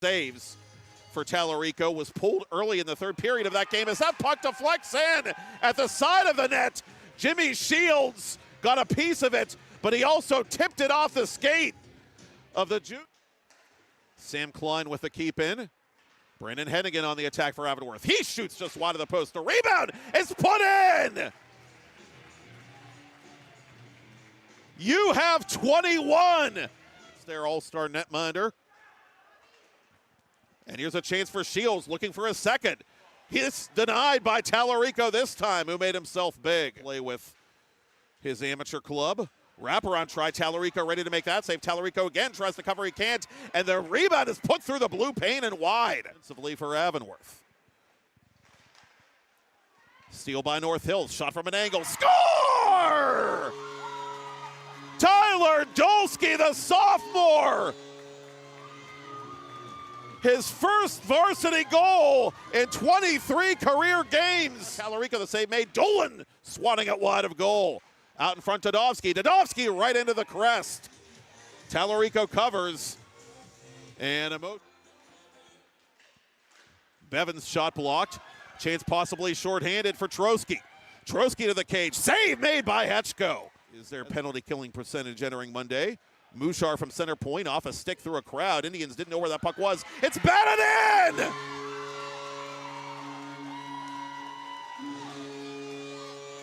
Saves for Tallarico was pulled early in the third period of that game as that puck deflects in at the side of the net. Jimmy Shields got a piece of it, but he also tipped it off the skate of the Sam Klein with the keep in. Brandon Hennigan on the attack for Avonworth. He shoots just wide of the post. The rebound is put in. You have 21. It's their all-star netminder. And here's a chance for Shields looking for a second. He's denied by Tallarico this time, who made himself big. Play with his amateur club. Wraparound try, Tallarico ready to make that save. Tallarico again tries to cover, he can't. And the rebound is put through the blue paint and wide. Defensively for Avonworth. Steal by North Hills, shot from an angle, score! Tyler Dolsky, the sophomore! His first varsity goal in 23 career games. Tallarico the save made. Dolan swatting it wide of goal. Out in front, Dadovsky. Dadovsky right into the crest. Tallarico covers. And Bevan's shot blocked. Chance possibly shorthanded for Trotsky. Trotsky to the cage. Save made by Hetchko. Is their penalty killing percentage entering Monday? Mushar from center point, off a stick through a crowd. Indians didn't know where that puck was. It's batted in!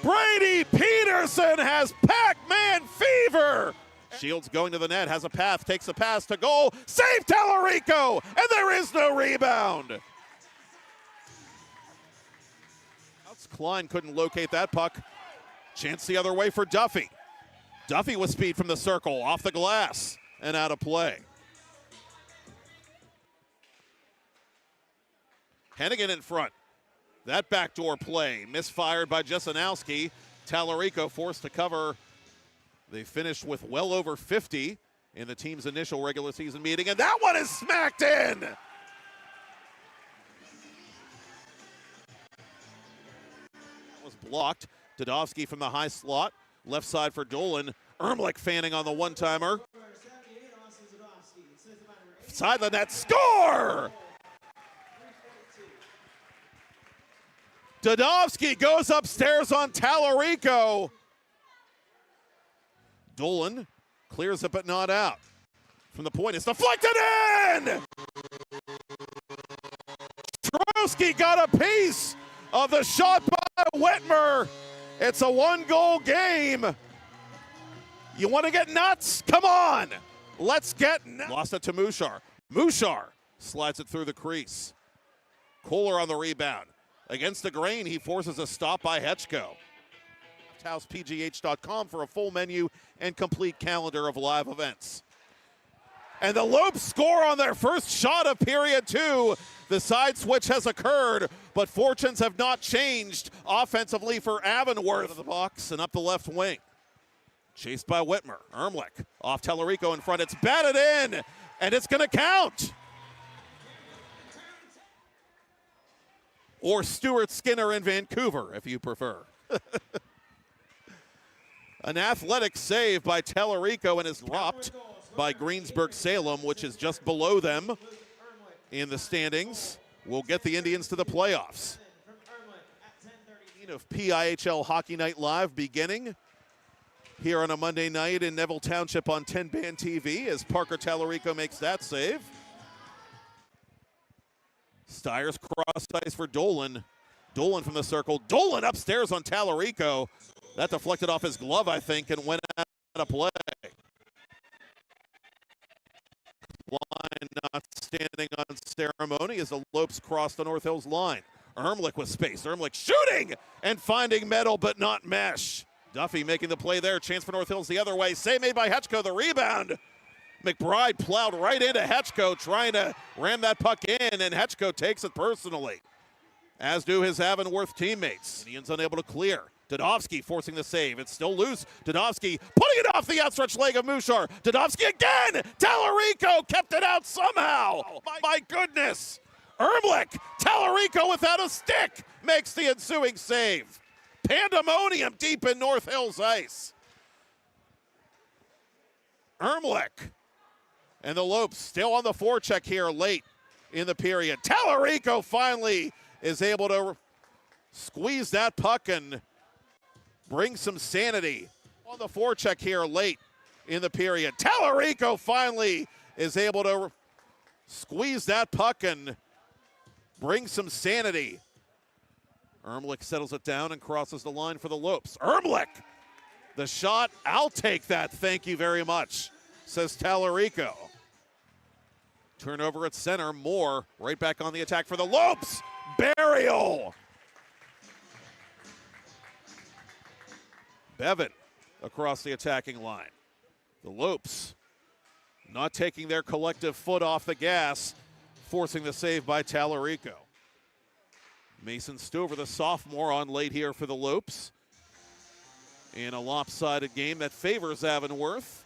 Brady Peterson has Pac-Man fever! Shields going to the net, has a path, takes a pass to goal. Save Tallarico! And there is no rebound! Klein couldn't locate that puck. Chance the other way for Duffy. Duffy with speed from the circle, off the glass, and out of play. Hennigan in front. That backdoor play misfired by Jesenowski. Tallarico forced to cover. They finished with well over 50 in the team's initial regular season meeting, and that one is smacked in! Was blocked. Dadovsky from the high slot. Left side for Dolan. Ermlich fanning on the one-timer. Side of the net, score! Dadovsky goes upstairs on Tallarico. Dolan clears it but not out. From the point, it's deflected in! Trotsky got a piece of the shot by Whitmer. It's a one-goal game. You want to get nuts? Come on. Let's get nuts. Lost it to Mushar. Mushar slides it through the crease. Kohler on the rebound. Against the grain, he forces a stop by Hetchko. HousePGH.com for a full menu and complete calendar of live events. And the Lopes score on their first shot of period 2. The side switch has occurred, but fortunes have not changed offensively for Avonworth. Of the box and up the left wing. Chased by Whitmer. Ermlich off Tallarico in front. It's batted in, and it's going to count. Or Stuart Skinner in Vancouver, if you prefer. An athletic save by Tallarico and is dropped by Greensburg-Salem, which is just below them in the standings. will get the Indians to the playoffs. Of PIHL Hockey Night Live beginning here on a Monday night in Neville Township on TenbandTV as Parker Tallarico makes that save. Stiers cross ice for Dolan. Dolan from the circle. Dolan upstairs on Tallarico. That deflected off his glove, I think, and went out of play. Line not standing on ceremony as the Lopes cross the North Hills line. Ermlich with space. Ermlich shooting and finding metal, but not mesh. Duffy making the play there. Chance for North Hills the other way. Save made by Hetchko. The rebound. McBride plowed right into Hetchko, trying to ram that puck in, and Hetchko takes it personally, as do his Avonworth teammates. Indians unable to clear. Dudovsky forcing the save. It's still loose. Dudovsky putting it off the outstretched leg of Mushar. Dudovsky again. Tallarico kept it out somehow. My goodness. Ermlich, Tallarico without a stick, makes the ensuing save. Pandemonium deep in North Hills ice. Ermlich and the Lopes still on the forecheck here late in the period. Tallarico finally is able to squeeze that puck and bring some sanity on the forecheck here late in the period. Tallarico finally is able to squeeze that puck and bring some sanity. Ermlich settles it down and crosses the line for the Lopes. Ermlich, the shot, I'll take that, thank you very much, says Tallarico. Turnover at center, Moore right back on the attack for the Lopes. Burial. Bevan across the attacking line. The Lopes not taking their collective foot off the gas, forcing the save by Tallarico. Mason Stover, the sophomore, on late here for the Lopes in a lopsided game that favors Avonworth.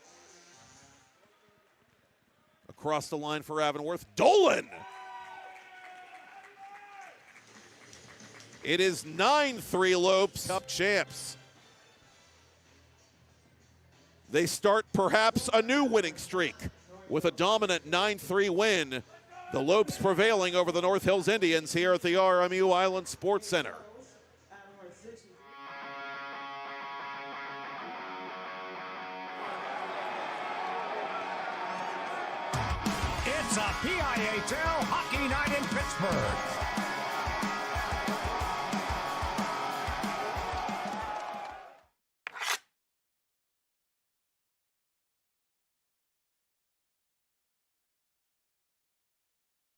Across the line for Avonworth, Dolan. It is 9-3 Lopes, Cup champs. They start perhaps a new winning streak with a dominant 9-3 win. The Lopes prevailing over the North Hills Indians here at the RMU Island Sports Center. It's a PIHL Hockey Night in Pittsburgh.